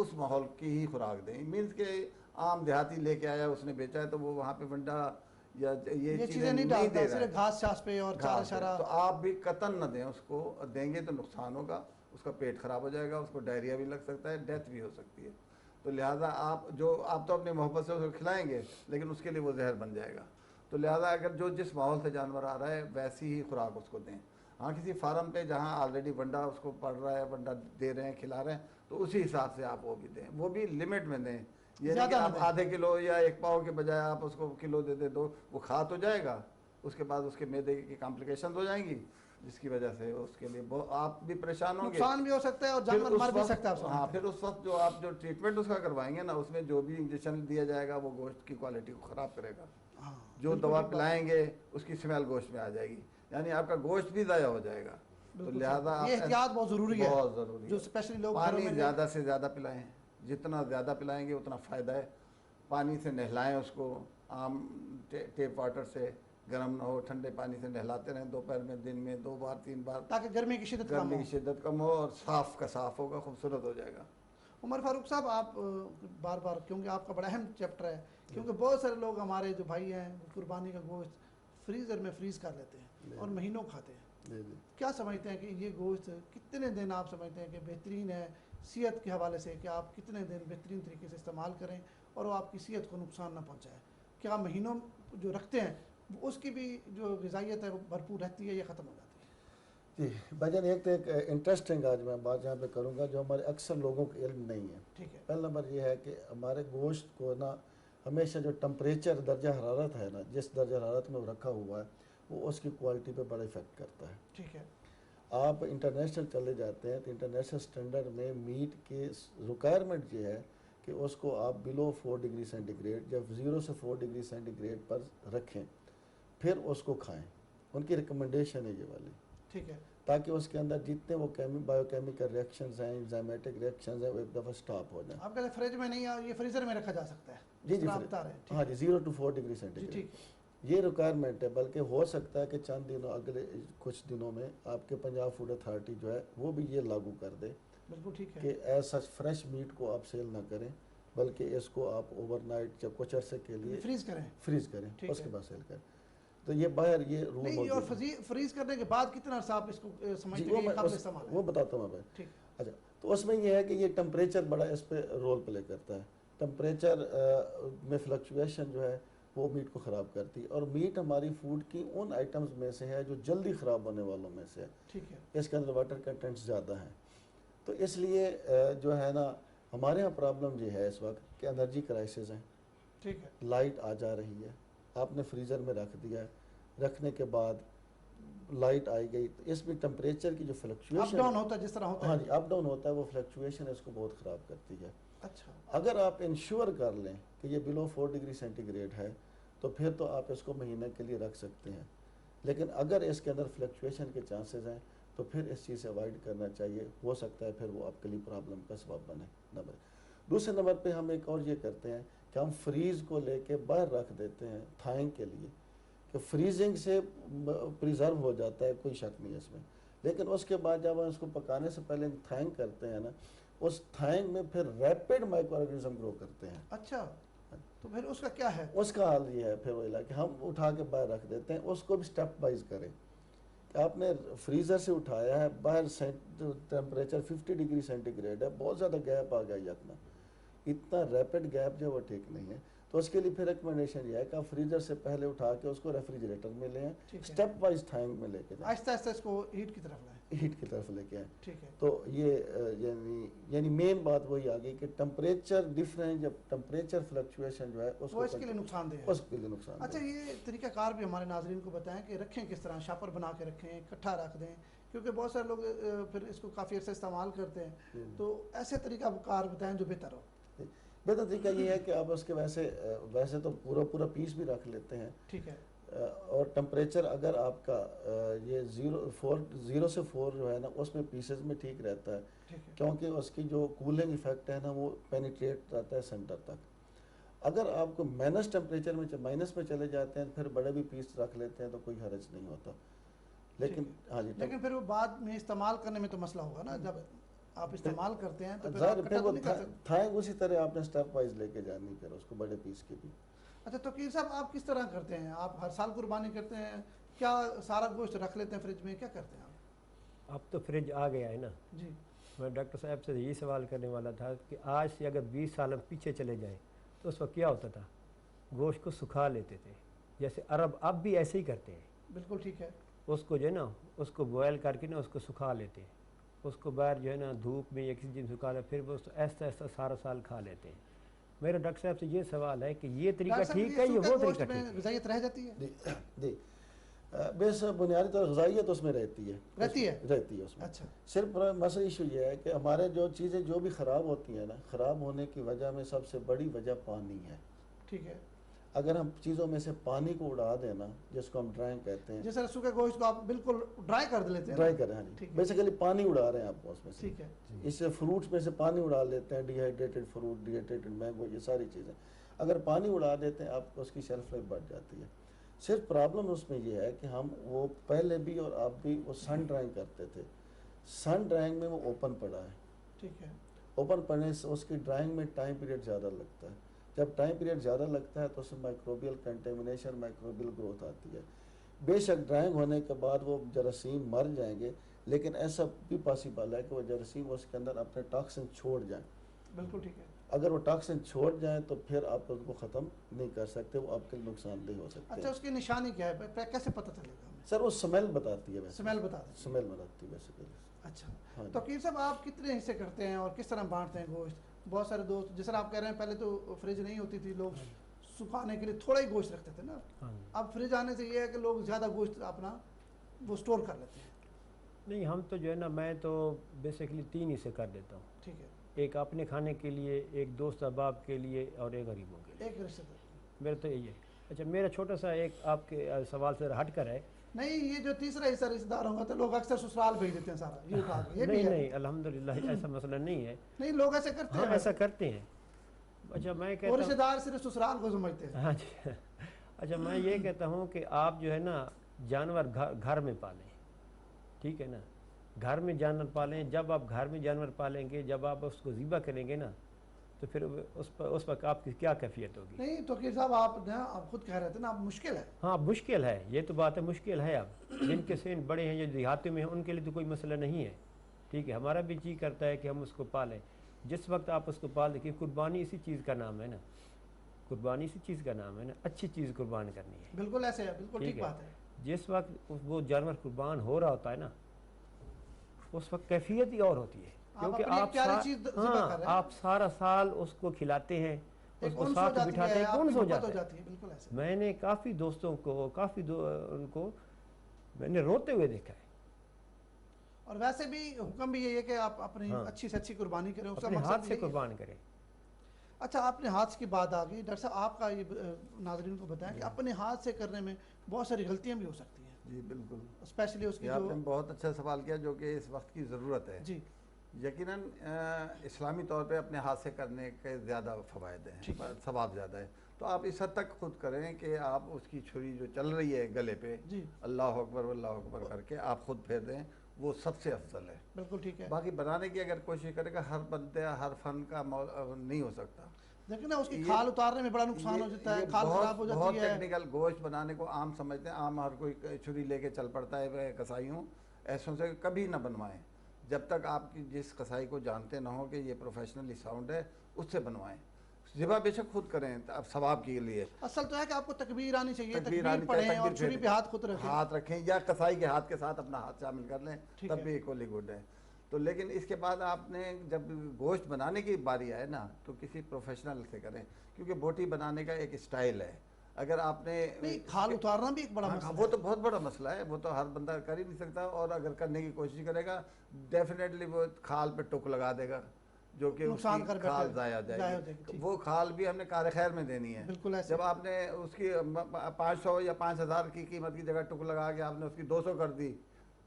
اس ماحول کی ہی خوراک دیں. مینس کہ عام دیہاتی لے کے آیا اس نے بیچا ہے تو وہ وہاں پہ ونڈا یا یہ چیزیں نہیں دے ڈالتا، رہا ہے. صرف گھاس چھاس پہ اور چارہ شارہ. تو آپ بھی قطن نہ دیں اس کو، دیں گے تو نقصان ہوگا، اس کا پیٹ خراب ہو جائے گا، اس کو ڈائریا بھی لگ سکتا ہے، ڈیتھ بھی ہو سکتی ہے. تو لہٰذا آپ تو اپنی محبت سے اس کو کھلائیں گے لیکن اس کے لیے وہ زہر بن جائے گا. تو لہٰذا اگر جس ماحول سے جانور آ رہا ہے ویسی ہی خوراک اس کو دیں. ہاں کسی فارم پہ جہاں آلریڈی ونڈا اس کو پڑ رہا ہے، ونڈا دے رہے ہیں، کھلا رہے ہیں، تو اسی حساب سے آپ وہ بھی دیں، وہ بھی لمٹ میں دیں. یہ نہیں کہ آپ آدھے کلو یا 1 پاؤ کے بجائے آپ اس کو کلو دے دیں. وہ کھا تو جائے گا، اس کے بعد اس کے معدے کی کمپلیکیشن ہو جائیں گی جس کی وجہ سے اس کے لیے آپ بھی پریشان ہوں گے، نقصان بھی ہو سکتا ہے اور جانور مر بھی سکتا ہے. ہاں پھر اس وقت آپ جو ٹریٹمنٹ اس کا کروائیں گے نا، اس میں جو بھی انجیکشن دیا جائے گا وہ گوشت کی کوالٹی کو خراب کرے گا. جو دوا پلائیں گے اس کی سمیل گوشت میں آ جائے گی، یعنی آپ کا گوشت بھی ضائع ہو جائے گا. تو لہٰذا یہ احتیاط بہت ضروری ہے، بہت ضروری جو ہے. اسپیشلی لوگ پانی زیادہ سے زیادہ پلائیں، جتنا زیادہ پلائیں گے اتنا فائدہ ہے. پانی سے نہلائیں اس کو، عام ٹیپ واٹر سے، گرم نہ ہو، ٹھنڈے پانی سے نہلاتے رہیں دوپہر میں، دن میں 2 بار 3 بار، تاکہ گرمی کی شدت کم ہو اور صاف کا صاف ہوگا، خوبصورت ہو جائے گا. عمر فاروق صاحب، آپ بار بار، کیونکہ آپ کا بڑا اہم چیپٹر ہے، کیونکہ بہت سارے لوگ ہمارے جو بھائی ہیں قربانی کا گوشت فریزر میں فریز کر لیتے ہیں اور مہینوں کھاتے ہیں. کیا سمجھتے ہیں کہ یہ گوشت کتنے دن آپ سمجھتے ہیں کہ بہترین ہے صحت کے حوالے سے، کہ آپ کتنے دن بہترین طریقے سے استعمال کریں اور وہ آپ کی صحت کو نقصان نہ پہنچائے؟ کیا مہینوں جو رکھتے ہیں اس کی بھی جو غذائیت ہے وہ بھرپور رہتی ہے یا ختم ہو جاتی ہے؟ جی بھائی جان، ایک انٹرسٹنگ آج میں بات یہاں پہ کروں گا جو ہمارے اکثر لوگوں کو علم نہیں ہے. ٹھیک ہے. پہلا نمبر یہ ہے کہ ہمارے گوشت کو نا ہمیشہ جو ٹمپریچر درجہ حرارت ہے نا، جس درجہ حرارت میں وہ رکھا ہوا ہے وہ اس کی کوالٹی پہ بڑا افیکٹ کرتا ہے. ٹھیک ہے. آپ انٹرنیشنل چلے جاتے ہیں تو انٹرنیشنل سٹینڈرڈ میں میٹ کی ریکوائرمنٹ یہ ہے کہ اس کو آپ بلو 4 ڈگری سینٹی گریڈ، جب 0 سے 4 ڈگری سینٹی گریڈ پر رکھیں پھر اس کو کھائیں. ان کی ریکمنڈیشن ہے یہ والی. ٹھیک ہے. تاکہ اس کے اندر جتنے وہ بایو کیمیکل ریئیکشنز ہیں، انزائمیٹک ریئیکشنز ہیں، وہ ایک دفعہ سٹاپ ہو جائیں. آپ کہتے ہیں فریج میں نہیں، یہ فریزر میں رکھا جا سکتا ہے؟ جی جی ہاں جی، 0 to 4 ڈگری سینٹی گریڈ یہ ریکوائرمنٹ ہے. بلکہ ہو سکتا ہے کہ چند دنوں، اگلے کچھ دنوں میں آپ کے پنجاب فوڈ اتھارٹی جو ہے وہ بھی یہ لاگو کر دے. بالکل ٹھیک ہے. کہ ایز سچ فریش میٹ کو آپ سیل نہ کریں، بلکہ اس کو آپ اوور نائٹ جب کچھ عرصے کے لیے فریز کریں، اس کے بعد سیل کریں. تو یہ باہر یہ رول نہیں، اور فریز کرنے کے بعد کتنا عرصہ آپ اس کو سمجھتے ہیں قابل استعمال ہے؟ وہ بتاتا ہوں میں بھائی. ٹھیک. اچھا، تو اس میں یہ ہے کہ یہ ٹمپریچر بڑا اس پہ رول پلے کرتا ہے. ٹمپریچر میں فلکچویشن جو ہے وہ میٹ کو خراب کرتی ہے، اور میٹ ہماری فوڈ کی ان آئٹمز میں سے ہے جو جلدی خراب ہونے والوں میں سے ہے. ٹھیک ہے. اس کے اندر واٹر کنٹینٹس زیادہ ہیں. تو اس لیے جو ہے نا ہمارے ہاں پرابلم یہ ہے اس وقت کہ انرجی کرائسس ہیں. ٹھیک ہے. لائٹ آ جا رہی ہے، آپ نے فریزر میں رکھ دیا ہے، رکھنے کے بعد لائٹ آئی گئی تو اس میں ٹمپریچر کی جو فلکچویشن اپ ڈاؤن ہوتا ہے، جس طرح ہوتا ہے. ہاں جی، اپ ڈاؤن ہوتا ہے، وہ فلکچویشن اس کو بہت خراب کرتی ہے. اچھا. اگر آپ انشور کر لیں کہ یہ بلو 4 ڈگری سینٹی گریڈ ہے تو پھر تو آپ اس کو مہینے کے لیے رکھ سکتے ہیں. لیکن اگر اس کے اندر فلکچویشن کے چانسز ہیں تو پھر اس چیز سے اوائڈ کرنا چاہیے. ہو سکتا ہے پھر وہ آپ کے لیے پرابلم کا سبب بنے. نمبر دوسرے نمبر پہ ہم ایک اور یہ کرتے ہیں کہ ہم فریز کو لے کے باہر رکھ دیتے ہیں تھائنگ کے لیے، کہ فریزنگ سے پریزرو ہو جاتا ہے، کوئی شک نہیں اس میں. لیکن اس کے بعد جب ہم اس کو پکانے سے پہلے تھائنگ کرتے ہیں نا، اس تھائنگ میں پھر ریپڈ مائکرو آرگنزم گرو کرتے ہیں. اچھا، تو پھر اس کا کیا ہے؟ اس کا حال یہ ہے پھر وہ علاقہ ہم اٹھا کے باہر رکھ دیتے ہیں. اس کو بھی سٹیپ وائز کریں کہ آپ نے فریزر سے اٹھایا ہے، باہر ٹیمپریچر 50 ڈگری سینٹی گریڈ ہے، بہت زیادہ گیپ آ گیا یکنا، اتنا ریپڈ گیپ جو وہ ٹھیک نہیں ہے. تو اس کے لیے پھر ریکمنڈیشن یہ ہے کہ آپ فریزر سے پہلے اٹھا کے اس کو ریفریجریٹر میں لیں، سٹیپ وائز تھائنگ میں لے کے جائیں، آہستہ آہستہ اس کو ہیٹ کی طرف لائیں، ہیٹ کی طرف لے کے آئیں. ٹھیک ہے. تو یہ یعنی مین بات وہی آ گئی کہ ٹمپریچر ڈفرینس، جب ٹمپریچر فلکچویشن جو ہے اس وہ اس کے لیے نقصان دہ ہے. اس کے لیے نقصان. اچھا، یہ طریقہ کار بھی ہمارے ناظرین کو بتائیں کہ رکھیں کس طرح، شاپر بنا کے رکھیں، اکٹھا رکھ دیں، کیونکہ بہت سارے لوگ پھر اس کو کافی عرصہ استعمال کرتے ہیں. تو ایسے طریقہ کار بتائیں جو بہتر ہو. بہتر طریقہ یہ ہے کہ آپ اس کے ویسے تو پورا پیس بھی رکھ لیتے ہیں. ٹھیک ہے. اور ٹمپریچر اگر آپ کا یہ 0 سے 4 جو ہے نا اس میں پیسز میں ٹھیک رہتا ہے، کیونکہ اس کی جو کولنگ ایفیکٹ ہے نا وہ پینیٹریٹ رہتا ہے سینٹر تک. اگر آپ کو مائنس ٹمپریچر میں مائنس میں چلے جاتے ہیں پھر بڑے بھی پیس رکھ لیتے ہیں تو کوئی حرج نہیں ہوتا. لیکن ہاں جی، لیکن پھر وہ بعد میں استعمال کرنے میں تو مسئلہ ہوگا نا، جب آپ استعمال کرتے ہیں تو پھر ظاہر آپ پھر اکٹھا وہ تو نہیں کر سکتے. تھائیں اسی طرح آپ نے سٹیپ وائز لے کے جانی پھر اس کو بڑے پیس کی بھی. اچھا توقیر صاحب آپ کس طرح کرتے ہیں؟ آپ ہر سال قربانی کرتے ہیں کیا سارا گوشت رکھ لیتے ہیں فریج میں، کیا کرتے ہیں آپ؟ اب تو فریج آ گیا ہے نا. جی میں ڈاکٹر صاحب سے یہی سوال کرنے والا تھا کہ آج سے اگر 20 سال ہم پیچھے چلے جائیں تو اس وقت کیا ہوتا تھا؟ گوشت کو سکھا لیتے تھے، جیسے عرب اب بھی ایسے ہی کرتے ہیں. بالکل ٹھیک ہے. اس کو جو ہے نا اس کو بوائل کر کے نا اس کو سکھا لیتے ہیں، اس کو باہر جو ہے نا دھوپ میں یا کسی چیز سکھا لے، پھر وہ ایسا ایسا سارا سال کھا لیتے ہیں. میرا ڈاکٹر صاحب سے یہ سوال ہے کہ یہ طریقہ ڈاکٹر صاحب ٹھیک ہے یہ یا سوکھے وہ گوشت طریقہ میں ٹھیک ہے؟ غذائیت رہ جاتی ہے؟ جی بس بنیادی طور غذائیت اس میں رہتی ہے رہتی ہے؟ رہتی ہے اس میں. اچھا صرف مسئلہ ایشو یہ ہے کہ ہمارے جو چیزیں جو بھی خراب ہوتی ہیں نا، خراب ہونے کی وجہ میں سب سے بڑی وجہ پانی ہے. ٹھیک ہے. اگر ہم چیزوں میں سے پانی کو اڑا دینا، جس کو ہم ڈرائنگ کہتے ہیں، جس طرح سوکھے گوشت کو آپ بالکل ڈرائی کر لیتے ہیں. ڈرائی کریں، ہاں جی، ٹھیک ہے. بیسیکلی پانی اڑا رہے ہیں آپ اس میں سے. ٹھیک ہے. اس سے فروٹس میں سے پانی اڑا لیتے ہیں، D hydrated fruit, D hydrated mango, یہ ساری چیزیں اگر پانی اڑا دیتے ہیں آپ کو اس کی شیلف لائف بڑھ جاتی ہے. صرف پرابلم اس میں یہ ہے کہ ہم وہ پہلے بھی اور اب بھی وہ سن ڈرائنگ کرتے تھے. سن ڈرائنگ میں وہ اوپن پڑا ہے. ٹھیک ہے. اوپن پڑنے سے اس کی ڈرائنگ میں ٹائم پیریڈ زیادہ لگتا ہے. جب ٹائم پیریڈ زیادہ لگتا ہے تو اس میں مائکروبیل کنٹیمنیشن، مائکروبیل گروتھ آتی ہے. بے شک ڈرائنگ ہونے کے بعد وہ جراثیم مر جائیں گے، لیکن ایسا بھی پاسبل ہے کہ وہ جراثیم اس کے اندر اپنے ٹاکسن چھوڑ جائیں. بالکل ٹھیک ہے. اگر وہ ٹاکسن چھوڑ جائیں تو پھر آپ اس کو ختم نہیں کر سکتے، وہ آپ کے نقصان دہ ہو سکتے اچھا ہیں. اس کی نشانی کیا ہے، کیسے پتہ چلے گا ہمیں؟ سر وہ سمیل بتاتی ہے. ویسے سمیل بتا دیں. سمیل بتاتی ہے بیسیکلی. اچھا ہاں جی. توقیر صاحب آپ کتنے حصے کرتے ہیں اور کس طرح بانٹتے ہیں گوشت؟ بہت سارے دوست جس طرح آپ کہہ رہے ہیں پہلے تو فریج نہیں ہوتی تھی، لوگ سکھانے کے لیے تھوڑا ہی گوشت رکھتے تھے نا. ہاں. اب فریج آنے سے یہ ہے کہ لوگ زیادہ گوشت اپنا وہ سٹور کر لیتے ہیں. نہیں ہم تو جو ہے نا میں تو بیسیکلی 3 حصے کر دیتا ہوں. ٹھیک ہے. ایک اپنے کھانے کے لیے، ایک دوست احباب کے لیے اور ایک غریبوں کے لیے. ایک رشتے دار. میرا تو یہی ہے. اچھا میرا چھوٹا سا ایک آپ کے سوال سے ہٹ کر ہے. نہیں یہ جو تیسرا حصہ رشتے داروں کا تو لوگ اکثر سسرال بھیج دیتے ہیں سارا، یہ اٹھا کے. یہ بھی نہیں ہے. نہیں الحمدللہ ایسا مسئلہ نہیں ہے. نہیں لوگ ایسے کرتے ہاں ہیں. ایسا کرتے ہیں. اچھا میں اور کہتا رشتے ہوں، دار صرف سسرال کو سمجھتے ہیں. ہاں جی. اچھا میں یہ کہتا ہوں کہ آپ جو ہے نا جانور گھر میں پالیں، ٹھیک ہے نا. گھر میں جانور پالیں. جب آپ گھر میں جانور پالیں گے، جب آپ اس کو ذبح کریں گے نا تو پھر اس وقت آپ کی کیا کیفیت ہوگی؟ نہیں توقیر صاحب آپ خود کہہ رہے تھے نا اب مشکل ہے. ہاں مشکل ہے، یہ تو بات ہے مشکل ہے. اب جن کے سین بڑے ہیں، جو دیہاتوں میں ہیں، ان کے لیے تو کوئی مسئلہ نہیں ہے. ٹھیک ہے ہمارا بھی جی کرتا ہے کہ ہم اس کو پالیں. جس وقت آپ اس کو پال دیکھیں، قربانی اسی چیز کا نام ہے نا. قربانی اسی چیز کا نام ہے نا. اچھی چیز قربان کرنی ہے. بالکل ایسے ہے. بالکل ٹھیک بات ہے. جس وقت وہ جانور قربان ہو رہا ہوتا ہے نا اس وقت کیفیت ہی اور ہوتی ہے، کیونکہ آپ سارا سال اس کو کھلاتے ہیں، اس کو ساتھ بٹھاتے ہیں، کون سو جاتا ہے. بالکل ایسے. میں نے کافی دوستوں کو ان کو میں نے روتے ہوئے دیکھا ہے. اور ویسے بھی حکم بھی یہ ہے کہ آپ اپنی اچھی سے اچھی قربانی کریں، اس کا اپنے مقصد ہاتھ سے یہی ہے. قربان کریں. اچھا اپنے ہاتھ کی بات آ گئی. ڈاکٹر صاحب آپ کا یہ ناظرین کو بتائیں کہ اپنے ہاتھ سے کرنے میں بہت ساری غلطیاں بھی ہو سکتی ہیں. جی بالکل. اسپیشلی اس کی یہ آپ جو نے بہت اچھا سوال کیا جو کہ اس وقت کی ضرورت ہے. جی یقیناً اسلامی طور پہ اپنے ہاتھ سے کرنے کے زیادہ فوائد ہیں، ثواب زیادہ ہے. تو آپ اس حد تک خود کریں کہ آپ اس کی چھری جو چل رہی ہے گلے پہ، جی اللہ اکبر کر کے آپ خود پھیر دیں، وہ سب سے افضل ہے. بالکل ٹھیک ہے. باقی بنانے کی اگر کوشش کرے گا، ہر بندے ہر فن کا نہیں ہو سکتا. لیکن نا اس کی کھال اتارنے میں بڑا نقصان ہو جاتا ہے، کھال خراب ہو بہت جاتی ہے. ٹیکنیکل گوشت بنانے کو عام سمجھتے ہیں، عام ہر کوئی چھری لے کے چل پڑتا ہے. کسائیوں ایسوں سے کبھی نہ بنوائیں جب تک آپ کی جس کسائی کو جانتے نہ ہو کہ یہ پروفیشنلی ساؤنڈ ہے، اس سے بنوائیں. ذبح بے شک خود کریں اب ثواب کے لیے. اصل تو ہے کہ آپ کو تکبیر آنی چاہیے، تکبیر تکبیر پڑھیں اور چھری پہ ہاتھ خود رکھیں. ہاتھ رکھیں یا کسائی کے ہاتھ کے ساتھ اپنا ہاتھ شامل کر لیں، تب بھی ایکولی گڈ ہے. تو لیکن اس کے بعد آپ نے جب گوشت بنانے کی باری آئے نا تو کسی پروفیشنل سے کریں، کیونکہ بوٹی بنانے کا ایک اسٹائل ہے. اگر آپ نے کھال اتارنا بھی ایک بڑا مسئلہ وہ تو بہت بڑا مسئلہ ہے، وہ تو ہر بندہ کر ہی نہیں سکتا. اور اگر کرنے کی کوشش کرے گا ڈیفینیٹلی وہ کھال پہ ٹک لگا دے گا، جو کہ اس کی کھال ضائع جائے گی. وہ کھال بھی ہم نے کار خیر میں دینی ہے. جب آپ نے اس کی 500 یا 5000 کی قیمت کی جگہ ٹک لگا کے آپ نے اس کی 200 کر دی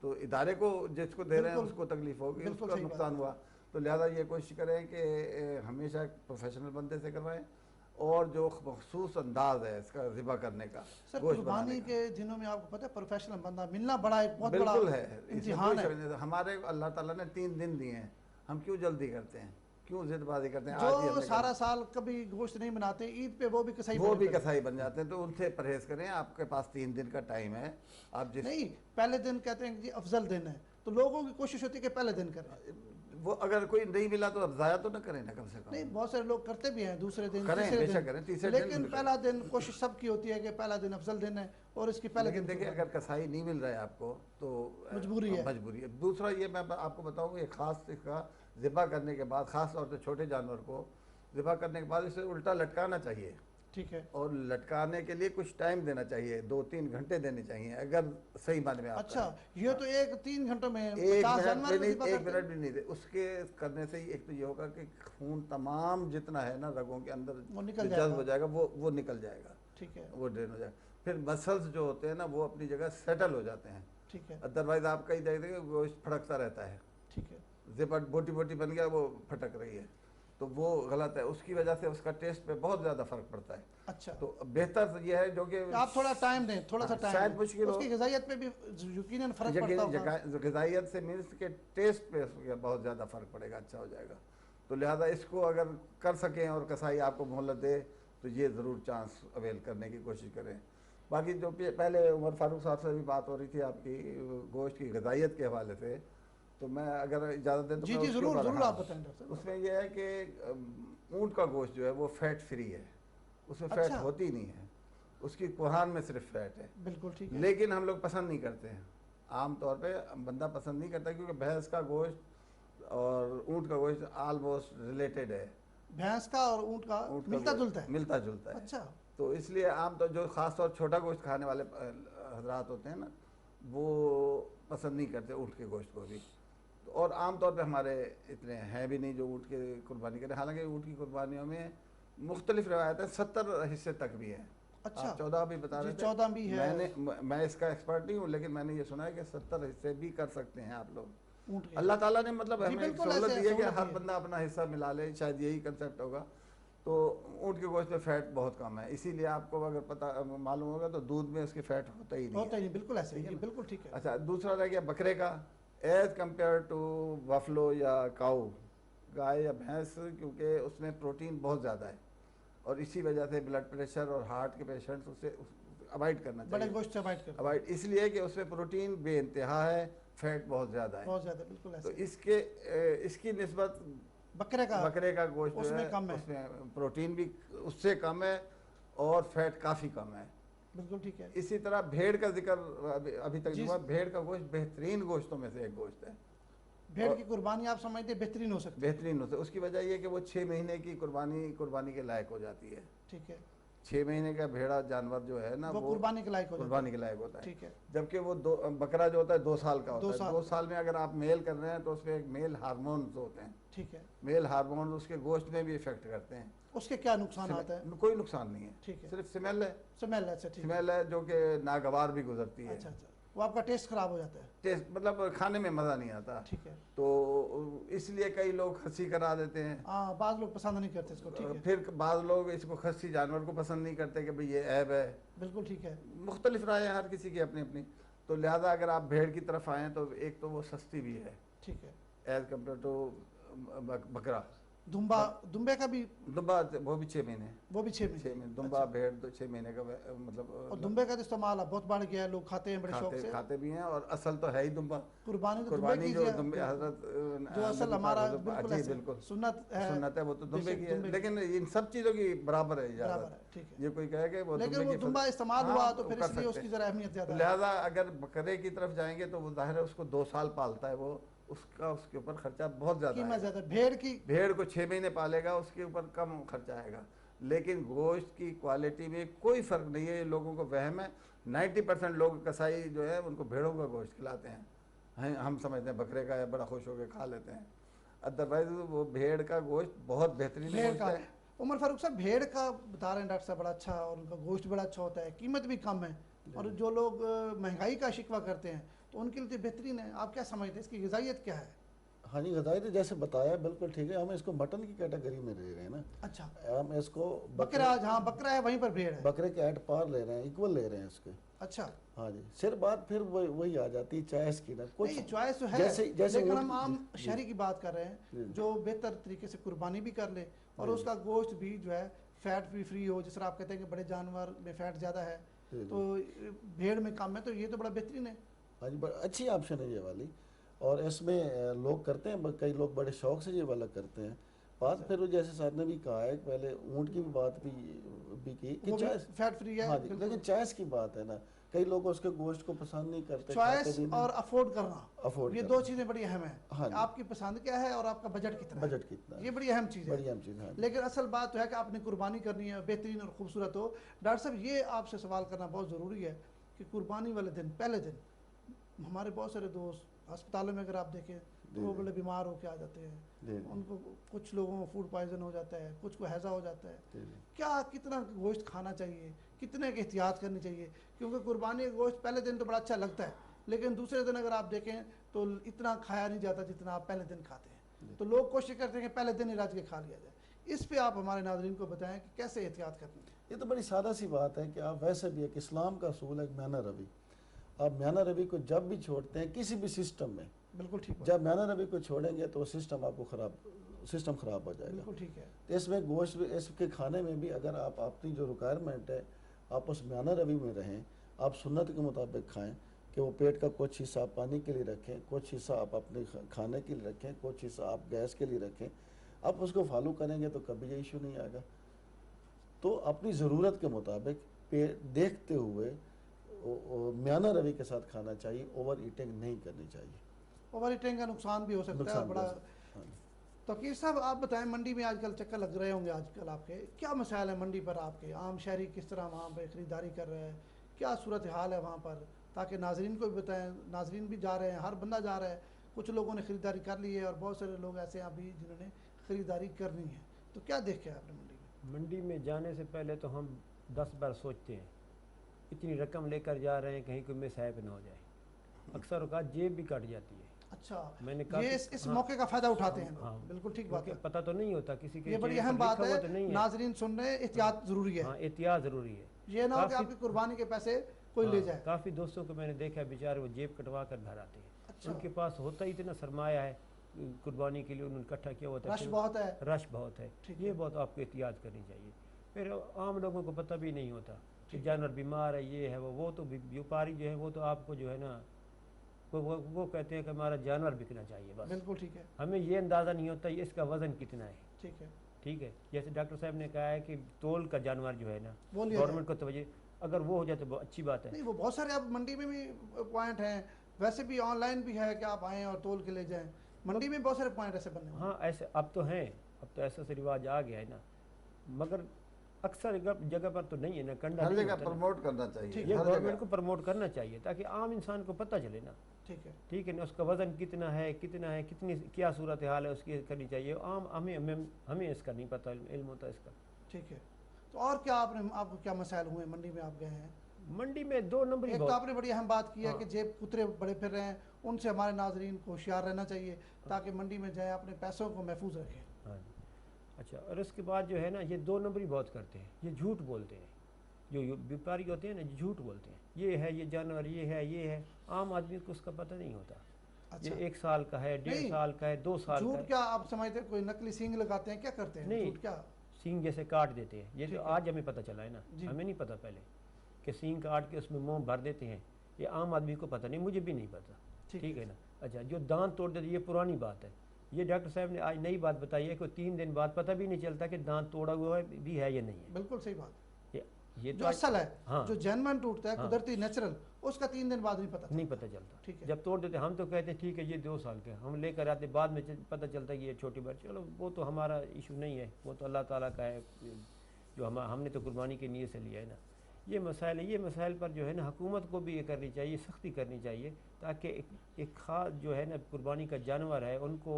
تو ادارے کو جس کو دے رہے ہیں اس کو تکلیف ہوگی، اس کا نقصان ہوا. تو لہذا یہ کوشش کریں کہ ہمیشہ پروفیشنل بندے سے کروائیں، اور جو مخصوص انداز ہے اس کا ذبح کرنے کا. سر قربانی کے دنوں میں آپ کو پتہ ہے پروفیشنل بندہ ملنا بڑا ایک بہت بڑا بالکل ہے امتحان ہے. ہمارے اللہ تعالیٰ نے 3 دن دیے ہیں، ہم کیوں جلدی کرتے ہیں, کیوں ضد بازی کرتے ہیں؟ آج ہی ہم جو نے سارا سال کبھی گوشت نہیں بناتے, عید پہ وہ بھی کسائی وہ بھی کسائی بن جاتے ہیں, تو ان سے پرہیز کریں. آپ کے پاس 3 دن کا ٹائم ہے, آپ جس نہیں, پہلے دن کہتے ہیں کہ جی افضل دن ہے, تو لوگوں کی کوشش ہوتی ہے کہ پہلے دن کریں. وہ اگر کوئی نہیں ملا تو اب ضائع تو نہ کریں نا, کم سے کم نہیں, بہت سارے لوگ کرتے بھی ہیں دوسرے دن, کریں, تیسرے بے شک دن, کریں, تیسرے دن لیکن بھی کریں. پہلا دن کوشش سب کی ہوتی ہے کہ پہلا دن افضل دن ہے اور اس کی پہلے لیکن دن دیکھیں قربانی. اگر کسائی نہیں مل رہا ہے آپ کو تو مجبوری ہے. مجبوری ہے. دوسرا یہ میں آپ کو بتاؤں, یہ خاص کا ذبح کرنے کے بعد, خاص طور سے چھوٹے جانور کو ذبح کرنے کے بعد اسے الٹا لٹکانا چاہیے, ٹھیک ہے, اور لٹکانے کے لیے کچھ ٹائم دینا چاہیے, 2-3 گھنٹے دینے چاہیے اگر صحیح معنی میں آپ اچھا, یہ تو 3 گھنٹوں میں ایک 50 منٹ جانور بھی بھی نہیں, ذبح ایک کرتے منٹ ہیں. بھی نہیں دے. اس کے کرنے سے ہی ایک تو یہ ہوگا کہ خون تمام جتنا ہے نا رگوں کے اندر وہ نکل جو جائے جذب گا. ہو جائے گا, وہ نکل جائے گا, ٹھیک ہے, وہ ڈرین ہو جائے گا. پھر مسلز جو ہوتے ہیں نا وہ اپنی جگہ سیٹل ہو جاتے ہیں. ٹھیک ہے, ادروائز آپ کہیں دیکھتے ہیں کہ گوشت پھٹکتا رہتا ہے, ٹھیک ہے, زپٹ بوٹی بوٹی بن گیا وہ پھٹک رہی ہے, تو وہ غلط ہے. اس کی وجہ سے اس کا ٹیسٹ پہ بہت زیادہ فرق پڑتا ہے. اچھا, تو بہتر یہ ہے جو کہ آپ تھوڑا ٹائم دیں, تھوڑا سا ٹائم شاید دیں, مشکل اس ہو, کی غذائیت پہ بھی یقیناً فرق پڑتا ہوگا. غذائیت سے مینس کے ٹیسٹ پہ بہت زیادہ فرق پڑے گا, اچھا ہو جائے گا. تو لہٰذا اس کو اگر کر سکیں اور کسائی آپ کو مہلت دے تو یہ ضرور چانس اویل کرنے کی کوشش کریں. باقی جو پہلے عمر فاروق صاحب سے بھی بات ہو رہی تھی آپ کی گوشت کی غذائیت کے حوالے سے, تو میں اگر اجازت دیں تو جی میں جی اس کے ضرور اوپر, ضرور ہاں, آپ بتائیں ڈاکٹر صاحب. اس میں یہ ہے کہ اونٹ کا گوشت جو ہے وہ فیٹ فری ہے, اس میں فیٹ اچھا. ہوتی نہیں ہے, اس کی کوہان میں صرف فیٹ ہے. بالکل ٹھیک ہے, لیکن ہم لوگ پسند نہیں کرتے ہیں, عام طور پہ بندہ پسند نہیں کرتا, کیونکہ بھینس کا گوشت اور اونٹ کا گوشت آلموسٹ ریلیٹڈ ہے. بھینس کا اور اونٹ کا ملتا جلتا ہے. ملتا جلتا ہے. اچھا, تو اس لیے عام طور جو خاص طور چھوٹا گوشت کھانے والے حضرات ہوتے ہیں نا, وہ پسند نہیں کرتے اونٹ کے گوشت کو بھی. اور عام طور پہ ہمارے اتنے ہیں بھی نہیں جو اونٹ کی قربانی کریں. حالانکہ اونٹ کی قربانیوں میں مختلف روایتیں 70 حصے تک بھی ہیں. اچھا, آپ 14 بھی بتا رہے جی تھے, 14 بھی ہے. میں اس کا ایکسپرٹ نہیں ہوں, لیکن میں نے یہ سنا ہے کہ 70 حصے بھی کر سکتے ہیں آپ لوگ. اونٹ کے, اللہ تعالیٰ نے مطلب جی ہمیں ایک بالکل سہولت ایسے دی ہے کہ سہولت ہر دی ہے. بندہ اپنا حصہ ملا لے, شاید یہی کنسیپٹ ہوگا. تو اونٹ کے گوشت میں فیٹ بہت کم ہے, اسی لیے آپ کو اگر پتہ معلوم ہوگا تو دودھ میں اس کی فیٹ ہوتا ہی نہیں ہوتا ہے. ہی نہیں, بالکل ایسے ہی, بالکل ٹھیک ہے. اچھا, دوسرا رہ گیا بکرے کا. ایز کمپیئر ٹو بفلو یا کاؤ, گائے یا بھینس, کیونکہ اس میں پروٹین بہت زیادہ ہے, اور اسی وجہ سے بلڈ پریشر اور ہارٹ کے پیشنٹس اسے اوائڈ کرنا چاہیے. بڑے گوشت سے اوائڈ کرتے ہیں, اوائڈ اس لیے کہ اس میں پروٹین بے انتہا ہے, فیٹ بہت زیادہ ہے. بہت زیادہ, بالکل تو ایسے. اس کی نسبت بکرے کا گوشت اس جو میں ہے کم ہے, اس میں پروٹین بھی اس سے کم ہے اور فیٹ کافی کم ہے. بالکل ٹھیک ہے. اسی طرح بھیڑ کا ذکر ابھی تک جی, ہوا. بھیڑ کا گوشت بہترین گوشتوں میں سے ایک گوشت ہے. بھیڑ کی قربانی آپ سمجھتے ہیں بہترین ہو سکتی ہے؟ بہترین ہوتا ہے. اس کی وجہ یہ کہ وہ 6 مہینے کی قربانی کے لائق ہو جاتی ہے. ٹھیک ہے, 6 مہینے کا بھیڑا جانور جو ہے نا وہ قربانی کے لائق ہو جاتا ہے. قربانی کے لائق ہوتا ہے. ٹھیک ہے, جبکہ وہ بکرا جو ہوتا ہے 2 سال کا ہوتا 2 ہے. سال 2 سال میں اگر آپ میل کر رہے ہیں تو اس میں ایک میل ہارمونز ہوتے ہیں. ٹھیک ہے, میل ہارمونز اس کے گوشت میں بھی افیکٹ کرتے ہیں. اس کے کیا نقصانات ہیں؟ کوئی نقصان نہیں ہے, ٹھیک ہے, صرف سمیل ہے. سمیل ہے. اچھا ٹھیک ہے, سمیل ہے جو کہ ناگوار بھی گزرتی ہے. اچھا اچھا, وہ آپ کا ٹیسٹ خراب ہو جاتا ہے. ٹیسٹ مطلب کھانے میں مزہ نہیں آتا. ٹھیک ہے, تو اس لیے کئی لوگ کھسی کرا دیتے ہیں. ہاں, بعض لوگ پسند نہیں کرتے اس کو. ٹھیک ہے, پھر بعض لوگ اس کو کھسی جانور کو پسند نہیں کرتے کہ بھئی یہ عیب ہے. بالکل ٹھیک ہے. مختلف رائے ہیں ہر کسی کی اپنی اپنی. تو لہذا اگر آپ بھیڑ کی طرف آئیں تو ایک تو وہ سستی بھی ہے ٹھیک ہے. ایز کمپیئر ٹو بکرا. دمبے کا بھی, دمبا وہ بھی 6 مہینے, وہ بھی 6 مہینے. دمبا بھیڑ 6 مہینے کا مطلب. اور دمبے کا استعمال بہت بڑھ گیا ہے, لوگ کھاتے ہیں بڑے شوق سے. کھاتے بھی ہیں, اور اصل تو ہے ہی دمبا. قربانی جو دمبے حضرت جو اصل ہمارا بالکل سنت ہے وہ تو دمبے کی ہے. لیکن ان سب چیزوں کی برابر ہے اجازت. ٹھیک ہے, یہ کوئی کہے کہ وہ لیکن وہ دمبا استعمال ہوا تو پھر اس لیے اس کی ذرا اہمیت زیادہ ہے. لہٰذا اگر بکرے کی طرف جائیں گے تو وہ ظاہر ہے اس کو 2 سال پالتا ہے, وہ اس کے اوپر خرچہ بہت زیادہ ہے. بھیڑ کو 6 مہینے پالے گا, اس کے اوپر کم خرچہ آئے گا. لیکن گوشت کی کوالٹی میں کوئی فرق نہیں ہے. یہ لوگوں کو وہم ہے. 90% لوگ کسائی جو ہے ان کو بھیڑوں کا گوشت کھلاتے ہیں. ہم سمجھتے ہیں بکرے کا ہے, بڑا خوش ہو کے کھا لیتے ہیں. ادروائز وہ بھیڑ کا گوشت بہت بہترین گوشت ہے. عمر فاروق صاحب, بھیڑ کا بتا رہے ہیں ڈاکٹر صاحب بڑا اچھا, اور ان کا گوشت بڑا اچھا ہوتا ہے, قیمت بھی کم ہے, اور جو لوگ مہنگائی کا شکوہ کرتے ہیں تو ان کے لیے بہترین ہے. آپ کیا سمجھتے ہیں اس کی غذائیت کیا ہے؟ ہاں جی غذائی تو جیسے بتایا بالکل ٹھیک ہے. ہم اس کو مٹن کی کیٹیگری میں لے رہے ہیں نا. اچھا ہم اس کو بکرا جہاں بکرا ہے وہیں پر بھیڑ ہے. بکرے کے ایٹ پار لے رہے ہیں, ایکول لے رہے ہیں اس کے. اچھا ہاں جی. صرف بات پھر وہی آ جاتی ہے چوائس کی نا. کچھ نہیں چوائس تو ہے جیسے لیکن اونٹ ہم عام جی شہری کی بات کر رہے ہیں جو بہتر طریقے سے قربانی بھی کر لے اور اس کا گوشت بھی جو ہے فیٹ بھی فری ہو. جس طرح آپ کہتے ہیں کہ بڑے جانور میں فیٹ زیادہ ہے تو بھیڑ میں کم ہے, تو یہ تو بڑا بہترین ہے. ہاں جی اچھی آپشن ہے یہ والی. اور اس میں لوگ کرتے ہیں, کئی لوگ بڑے شوق سے یہ والا کرتے ہیں. بات پھر جیسے ساتھ نے بھی کہا ہے پہلے اونٹ کی بھی بات بھی کی کہ چوائس فیٹ فری ہے. ہاں جی لیکن چوائس کی بات ہے نا. کئی لوگ اس کے گوشت کو پسند نہیں کرتے. چوائس اور افورڈ کرنا, یہ دو چیزیں بڑی اہم ہیں. آپ کی پسند کیا ہے اور آپ کا بجٹ کتنا ہے, یہ بڑی اہم چیز ہے. لیکن اصل بات تو ہے کہ آپ نے قربانی کرنی ہے بہترین اور خوبصورت ہو. ڈاکٹر صاحب یہ آپ سے سوال کرنا بہت ضروری ہے کہ قربانی والے دن پہلے دن ہمارے بہت سارے دوست ہسپتالوں میں اگر آپ دیکھیں تو وہ بڑے بیمار ہو کے آ جاتے ہیں. ان کو کچھ لوگوں کو فوڈ پوائزن ہو جاتا ہے, کچھ کو ہیضہ ہو جاتا ہے. کیا کتنا گوشت کھانا چاہیے, کتنے کی احتیاط کرنی چاہیے؟ کیونکہ قربانی کا گوشت پہلے دن تو بڑا اچھا لگتا ہے لیکن دوسرے دن اگر آپ دیکھیں تو اتنا کھایا نہیں جاتا جتنا آپ پہلے دن کھاتے ہیں. تو لوگ کوشش کرتے ہیں کہ پہلے دن ہی رج کے کھا لیا جائے. اس پہ آپ ہمارے ناظرین کو بتائیں کہ کیسے احتیاط کرنی ہے. یہ تو بڑی سادہ سی بات ہے کہ آپ ویسے بھی ایک اسلام کا اصول ہے میانہ روی. آپ میانہ روی کو جب بھی چھوڑتے ہیں کسی بھی سسٹم میں, بالکل ٹھیک, جب میانہ روی کو چھوڑیں گے تو وہ سسٹم آپ کو سسٹم خراب ہو جائے گا. بالکل ٹھیک ہے. تو اس میں گوشت اس کے کھانے میں بھی اگر آپ اپنی جو ریکوائرمنٹ ہے آپ اس میانہ روی میں رہیں, آپ سنت کے مطابق کھائیں کہ وہ پیٹ کا کچھ حصہ آپ پانی کے لیے رکھیں, کچھ حصہ آپ اپنے کھانے کے لیے رکھیں, کچھ حصہ آپ گیس کے لیے رکھیں. آپ اس کو فالو کریں گے تو کبھی یہ ایشو نہیں آئے گا. تو اپنی ضرورت کے مطابق دیکھتے ہوئے میانہ روی کے ساتھ کھانا چاہیے. اوور ایٹنگ نہیں کرنی چاہیے. اوور ایٹنگ کا نقصان بھی ہو سکتا ہے بڑا. توقیر صاحب آپ بتائیں منڈی میں آج کل چکر لگ رہے ہوں گے, آج کل آپ کے کیا مسائل ہیں منڈی پر؟ آپ کے عام شہری کس طرح وہاں پہ خریداری کر رہے ہیں, کیا صورتحال ہے وہاں پر, تاکہ ناظرین کو بھی بتائیں. ناظرین بھی جا رہے ہیں, ہر بندہ جا رہا ہے. کچھ لوگوں نے خریداری کر لی ہے اور بہت سارے لوگ ایسے ہیں ابھی جنہوں نے خریداری کرنی ہے. تو کیا دیکھا ہے آپ نے منڈی میں؟ منڈی میں جانے سے پہلے تو ہم 10 بار سوچتے ہیں. اتنی رقم لے کر جا رہے ہیں کہیں کوئی مس ہیپ نہ ہو جائے. اکثر اوقات جیب بھی کٹ جاتی ہے. اچھا, میں نے یہ اس موقع کا فائدہ اٹھاتے ہیں. بالکل ٹھیک بات ہے. پتہ تو نہیں ہوتا کسی کے, یہ بڑی اہم بات ہے. ناظرین سن رہے ہیں, احتیاط ضروری ہے. ہاں احتیاط ضروری ہے. یہ نہ ہو کہ آپ کی قربانی کے پیسے کوئی لے جائے. کافی دوستوں کو میں نے دیکھا بیچارے وہ جیب کٹوا کر گھر آتے ہیں. ان کے پاس ہوتا ہی اتنا سرمایہ ہے قربانی کے لیے, انہوں نے اکٹھا کیا ہوتا ہے. رش بہت ہے. یہ بہت آپ کو احتیاط کرنی چاہیے. پھر عام لوگوں کو پتہ بھی نہیں ہوتا کہ جانور بیمار ہے, یہ ہے وہ تو بیوپاری جو ہے وہ تو آپ کو جو ہے نا وہ کہتے ہیں کہ ہمارا جانور بکنا چاہیے بس. بالکل ٹھیک ہے. ہمیں یہ اندازہ نہیں ہوتا اس کا وزن کتنا ہے. ٹھیک ہے. ٹھیک ہے, جیسے ڈاکٹر صاحب نے کہا ہے کہ تول کا جانور جو ہے نا گورنمنٹ کو توجہ, اگر وہ ہو جائے تو اچھی بات ہے. نہیں, وہ بہت سارے اب منڈی میں بھی پوائنٹ ہیں, ویسے بھی آن لائن بھی ہے کہ آپ آئیں اور تول کے لے جائیں. منڈی میں بہت سارے پوائنٹ ایسے بننے. ہاں ایسے اب تو ہیں, اب تو ایسا سے رواج آ گیا ہے نا, مگر اکثر جگہ پر تو نہیں ہے نا. کنڈا ہر جگہ پروموٹ کرنا چاہیے. یہ گورنمنٹ کو پروموٹ کرنا چاہیے تاکہ عام انسان کو پتہ چلے نا. ٹھیک ہے. ٹھیک ہے نا, اس کا وزن کتنا ہے کتنی کیا صورتحال ہے اس کی کرنی چاہیے. عام ہمیں اس کا نہیں پتہ علم ہوتا اس کا. ٹھیک ہے. تو اور کیا آپ کو کیا مسائل ہوئے منڈی میں آپ گئے ہیں؟ منڈی میں 2 نمبر ایک تو آپ نے بڑی اہم بات کی ہے کہ جیب کترے بڑے پھر رہے ہیں, ان سے ہمارے ناظرین کو ہوشیار رہنا چاہیے تاکہ منڈی میں جائیں اپنے پیسوں کو محفوظ رکھیں. ہاں جی. اچھا, اور اس کے بعد جو ہے نا یہ 2 نمبری بہت کرتے ہیں. یہ جھوٹ بولتے ہیں, جو بیپاری ہوتے ہیں نا جھوٹ بولتے ہیں. یہ ہے یہ جانور, یہ ہے. عام آدمی کو اس کا پتہ نہیں ہوتا. یہ 1 سال کا ہے, 1.5 سال کا ہے, 2 سال کا ہے. جھوٹ کیا آپ سمجھتے ہیں کوئی نقلی سینگ لگاتے ہیں, کیا کرتے ہیں؟ نہیں, جھوٹ کیا سینگ جیسے کاٹ دیتے ہیں. یہ تو آج ہمیں پتہ چلا ہے نا, ہمیں نہیں پتہ پہلے کہ سینگ کاٹ کے اس میں منہ بھر دیتے ہیں. یہ عام آدمی کو پتہ نہیں, مجھے بھی نہیں پتہ. ٹھیک ہے نا. اچھا, جو دانت توڑ دیتے یہ پرانی بات ہے. یہ ڈاکٹر صاحب نے آج نئی بات بتائی ہے کہ 3 دن بعد پتہ بھی نہیں چلتا کہ دانت توڑا ہوا بھی ہے یا نہیں ہے. بالکل صحیح بات. یہ جو اصل ہے, جو جینوئن ٹوٹتا ہے قدرتی نیچرل, اس کا 3 دن بعد نہیں پتہ چلتا. جب توڑ دیتے ہم تو کہتے ہیں ٹھیک ہے یہ 2 سال کا, ہم لے کر آتے, بعد میں پتہ چلتا ہے کہ یہ چھوٹی بات. چلو وہ تو ہمارا ایشو نہیں ہے, وہ تو اللہ تعالیٰ کا ہے, جو ہم نے تو قربانی کی نیت سے لیا ہے نا. یہ مسائل ہے, یہ مسائل پر جو ہے نا حکومت کو بھی یہ کرنی چاہیے, سختی کرنی چاہیے تاکہ ایک خاص جو ہے نا قربانی کا جانور ہے ان کو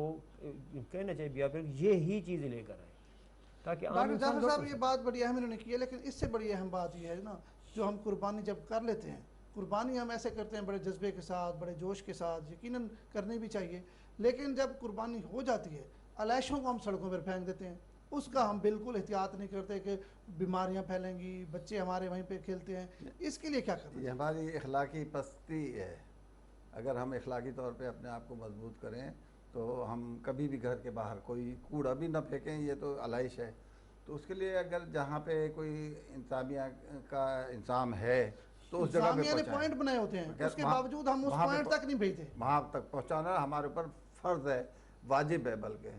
کہنا چاہیے یہی چیزیں لے کر آئے تاکہ ڈاکٹر جعفر صاحب یہ بات بڑی اہم انہوں نے کی ہے. لیکن اس سے بڑی اہم بات یہ ہے نا, جو ہم قربانی جب کر لیتے ہیں, قربانی ہم ایسے کرتے ہیں بڑے جذبے کے ساتھ, بڑے جوش کے ساتھ, یقیناً کرنی بھی چاہیے, لیکن جب قربانی ہو جاتی ہے علیشوں کو ہم سڑکوں پر پھینک دیتے ہیں، اس کا ہم بالکل احتیاط نہیں کرتے کہ بیماریاں پھیلیں گی، بچے ہمارے وہیں پہ کھیلتے ہیں، اس کے لیے کیا کرنا یہ ہماری اخلاقی پستی ہے. اگر ہم اخلاقی طور پہ اپنے آپ کو مضبوط کریں تو ہم کبھی بھی گھر کے باہر کوئی کوڑا بھی نہ پھینکیں، یہ تو علائش ہے. تو اس کے لیے اگر جہاں پہ کوئی انتظامیہ کا انتظام ہے تو اس جگہ پہ انتظامیہ نے پہنچائیں. پوائنٹ بنائے ہوتے ہیں، اس کے وہاں- باوجود ہم اس وہاں پہ پوائنٹ تک نہیں بھیجتے. وہاں تک پہنچانا ہمارے اوپر فرض ہے، واجب ہے. بلکہ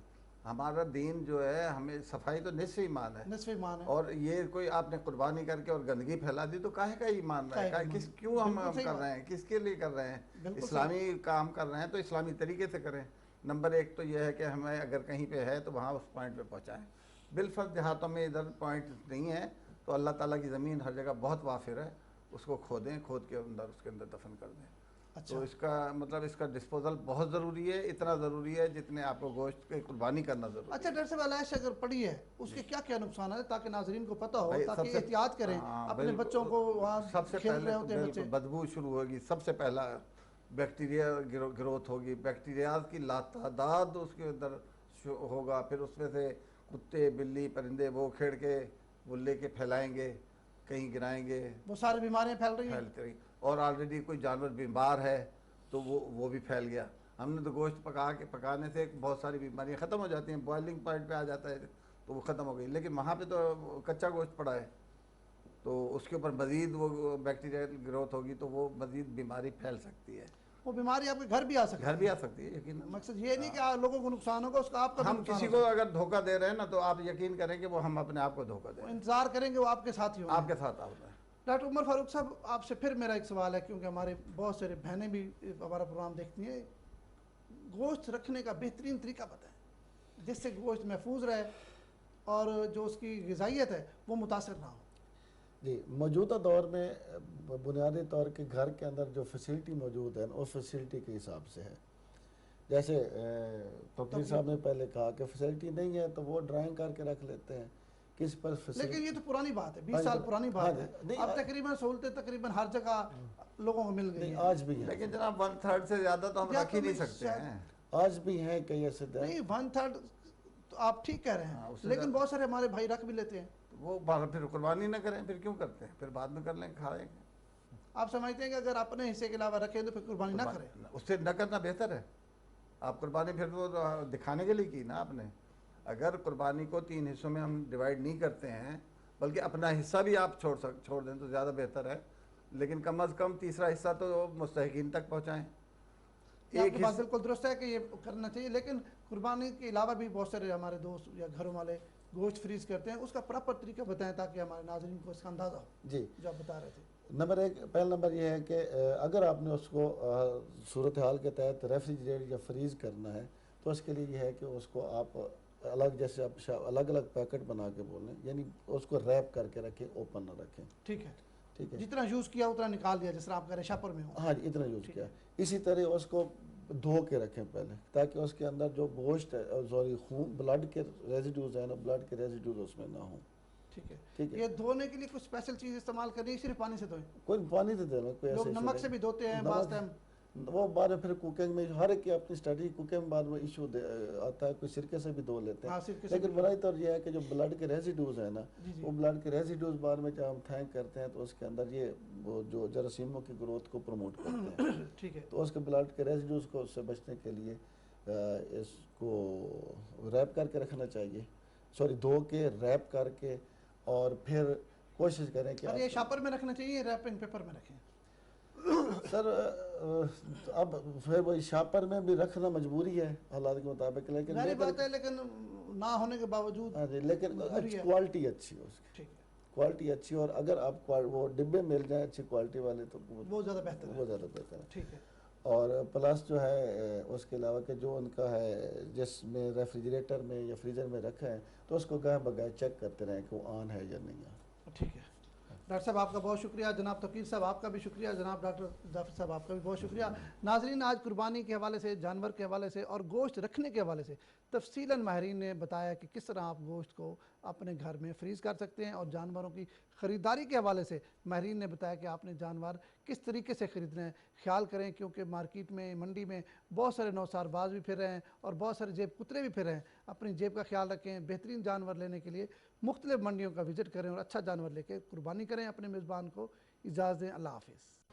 ہمارا دین جو ہے ہمیں صفائی تو نصف ایمان ہے، نصف ایمان ہے. اور یہ کوئی آپ نے قربانی کر کے اور گندگی پھیلا دی تو کاہے کا ایمان کاہے کا ہے؟ ایمان؟ کیوں ہم بالکل صحیح کر بات. رہے ہیں؟ کس کے لیے کر رہے ہیں؟ بالکل اسلامی کام کر رہے ہیں تو اسلامی طریقے سے کریں. نمبر ایک تو یہ ہے کہ ہمیں اگر کہیں پہ ہے تو وہاں اس پوائنٹ پہ پہنچائیں. بالفرض دیہاتوں میں ادھر پوائنٹ نہیں ہے تو اللہ تعالیٰ کی زمین ہر جگہ بہت وافر ہے، اس کو کھودیں، کھود کے اندر اس کے اندر دفن کر دیں. تو اس کا مطلب اس کا ڈسپوزل بہت ضروری ہے، اتنا ضروری ہے جتنے آپ کو گوشت کی قربانی کرنا ضروری ہے. اچھا ڈاکٹر صاحب، علائش اگر پڑی ہے اس کے کیا کیا نقصانات ہیں تاکہ ناظرین کو پتہ ہو، بھائی سب تاکہ سے- احتیاط کریں. ہاں، اپنے بالکل. بچوں کو وہاں سب سے کھیل پہلے رہے ہوتے ہیں بچے، بالکل بدبو شروع ہوگی. سب سے پہلا بیکٹیریا گروتھ ہوگی، بیکٹیریا کی لاتعداد اس کے اندر ہوگا. پھر اس میں سے کتے، بلی، پرندے وہ کھیڑ کے وہ لے کے پھیلائیں گے، کہیں گرائیں گے، وہ ساری بیماریاں پھیل رہی ہیں. پھیلتے رہیں. اور آلریڈی کوئی جانور بیمار ہے تو وہ بھی پھیل گیا. ہم نے تو گوشت پکانے سے بہت ساری بیماریاں ختم ہو جاتی ہیں. بوائلنگ پوائنٹ پہ آ جاتا ہے تو وہ ختم ہو گئی. لیکن وہاں پہ تو کچا گوشت پڑا ہے تو اس کے اوپر مزید وہ بیکٹیریل گروتھ ہوگی تو وہ مزید بیماری پھیل سکتی ہے. وہ بیماری آپ کے گھر بھی آ سکتی ہے. گھر بھی آ سکتی ہے یقیناً. مقصد یہ نہیں کہ لوگوں کو نقصان ہوگا، اس کا آپ کا بھی ہم نقصان کسی ہوگا. کو اگر دھوکہ دے رہے ہیں نا تو آپ یقین کریں کہ وہ ہم اپنے آپ کو دھوکہ دے وہ رہے ہیں. انتظار کریں گے وہ آپ کے ساتھ ہی ہوں آپ کے ساتھ آپ ہیں. ڈاکٹر عمر فاروق صاحب، آپ سے پھر میرا ایک سوال ہے، کیونکہ ہمارے بہت سارے بہنیں بھی ہمارا پروگرام دیکھتی ہیں. گوشت رکھنے کا بہترین طریقہ بتائیں جس سے گوشت محفوظ رہے اور جو اس کی غذائیت ہے وہ متاثر نہ ہو. جی، موجودہ دور میں بنیادی طور کے گھر کے اندر جو فیسلٹی موجود ہے اس فیسلٹی کے حساب سے ہے. جیسے توقیر صاحب نے پہلے کہا کہ فیسلٹی نہیں ہے تو وہ ڈرائنگ کر کے رکھ لیتے ہیں. کس پر لیکن یہ تو پرانی بات ہے، 20 سال پرانی بات ہے. اب تقریباً سہولتیں تقریباً ہر جگہ لوگوں کو مل گئی ہیں. آج بھی ہیں، لیکن جناب 1/3 سے زیادہ تو ہم رکھ ہی نہیں سکتے ہیں. آج بھی ہیں کئی ایسے دن. نہیں 1/3 تو آپ ٹھیک کہہ رہے ہیں، لیکن بہت سارے ہمارے بھائی رکھ بھی لیتے ہیں. وہ پھر قربانی نہ کریں، پھر کیوں کرتے ہیں؟ پھر بعد میں کر لیں، کھا لیں گے. آپ سمجھتے ہیں کہ اگر اپنے حصے کے علاوہ رکھیں تو پھر قربانی نہ کریں؟ اس سے نہ کرنا بہتر ہے. آپ قربانی پھر وہ دکھانے کے لیے کی نا آپ نے. اگر قربانی کو 3 حصوں میں ہم ڈیوائیڈ نہیں کرتے ہیں بلکہ اپنا حصہ بھی آپ چھوڑ دیں تو زیادہ بہتر ہے. لیکن کم از کم تیسرا حصہ تو مستحقین تک پہنچائیں. آپ کی بات بالکل درست ہے کہ یہ کرنا چاہیے، لیکن قربانی کے علاوہ بھی بہت سارے ہمارے دوست یا گھروں والے گوشت فریز کرتے ہیں. اس کا پراپر طریقہ بتائیں تاکہ ہمارے ناظرین کو اس کا اندازہ ہو. جی، جو آپ بتا رہے تھے. نمبر 1، پہلا نمبر یہ ہے کہ اگر آپ نے اس کو صورتحال کے تحت ریفریجریٹ یا فریز کرنا ہے تو اس کے لیے یہ ہے کہ اس کو آپ الگ، جیسے آپ الگ الگ پیکٹ بنا کے بولیں، یعنی اس کو ریپ کر کے رکھیں، اوپن نہ رکھیں. ٹھیک ہے، ٹھیک ہے، جتنا یوز کیا اتنا نکال دیا، جس طرح آپ کہہ رہے ہیں شاپر میں ہو. ہاں جی، اتنا یوز کیا. اسی طرح اس کو دھو کے رکھیں پہلے، تاکہ اس کے اندر جو گوشت ہے، خون، بلڈ کے ریزیڈیوز ہیں نا، بلڈ کے ریزیڈیوز اس میں نہ ہوں. ٹھیک ہے. ٹھیک ہے، یہ دھونے کے لیے کچھ اسپیشل چیز استعمال کرنی ہے، صرف پانی سے دھوئیں؟ کوئی پانی تو دینا، کوئی لوگ ایسا نمک سے بھی دھوتے ہیں بعض ٹائم. وہ بعد میں پھر کوکنگ میں ہر ایک کی اپنی اسٹڈی، کوکنگ میں بعد میں ایشو آتا ہے، کوئی سرکے سے بھی دھو لیتے ہیں. لیکن بنائی طور یہ ہے کہ جو بلڈ کے ریزیڈیوز ہیں نا، وہ بلڈ کے ریزیڈیوز بعد میں جب ہم تھینک کرتے ہیں تو اس کے اندر یہ وہ جو جراثیموں کی گروتھ کو پروموٹ کرتے ہیں. ٹھیک ہے. تو اس کے بلڈ کے ریزیڈیوز کو اس سے بچنے کے لیے اس کو ریپ کر کے رکھنا چاہیے. دھو کے ریپ کر کے، اور پھر کوشش کریں کہ یہ شاپر میں رکھنا چاہیے، ریپنگ پیپر میں رکھیں؟ سر اب پھر وہی شاپر میں بھی رکھنا مجبوری ہے حالات کے مطابق، لیکن ظاہر بات ہے، لیکن نہ ہونے کے باوجود. ہاں جی، لیکن کوالٹی اچھی ہو اس کی. ٹھیک ہے. کوالٹی اچھی، اور اگر آپ وہ ڈبے مل جائیں اچھی کوالٹی والے تو وہ زیادہ بہتر ہے. وہ زیادہ بہتر ہے. ٹھیک ہے. اور پلس جو ہے اس کے علاوہ کہ جو ان کا ہے جس میں ریفریجریٹر میں یا فریزر میں رکھا ہے تو اس کو گاہ بگاہ چیک کرتے رہیں کہ وہ آن ہے یا نہیں آن. ٹھیک ہے. ڈاکٹر صاحب آپ کا بہت شکریہ. جناب توقیر صاحب آپ کا بھی شکریہ. جناب ڈاکٹر ظفر صاحب آپ کا بھی بہت شکریہ. ناظرین، آج قربانی کے حوالے سے، جانور کے حوالے سے اور گوشت رکھنے کے حوالے سے تفصیلاً ماہرین نے بتایا کہ کس طرح آپ گوشت کو اپنے گھر میں فریز کر سکتے ہیں۔ اور جانوروں کی خریداری کے حوالے سے ماہرین نے بتایا کہ آپ نے جانور کس طریقے سے خریدنا ہے خیال کریں، کیونکہ مارکیٹ میں منڈی میں بہت سارے نوسار باز بھی پھر رہے ہیں اور بہت سارے جیب کترے بھی پھر رہے ہیں۔ اپنی جیب کا خیال رکھیں، بہترین جانور لینے کے لیے مختلف منڈیوں کا وزٹ کریں اور اچھا جانور لے کے قربانی کریں۔ اپنے میزبان کو اجازت دیں، اللہ حافظ۔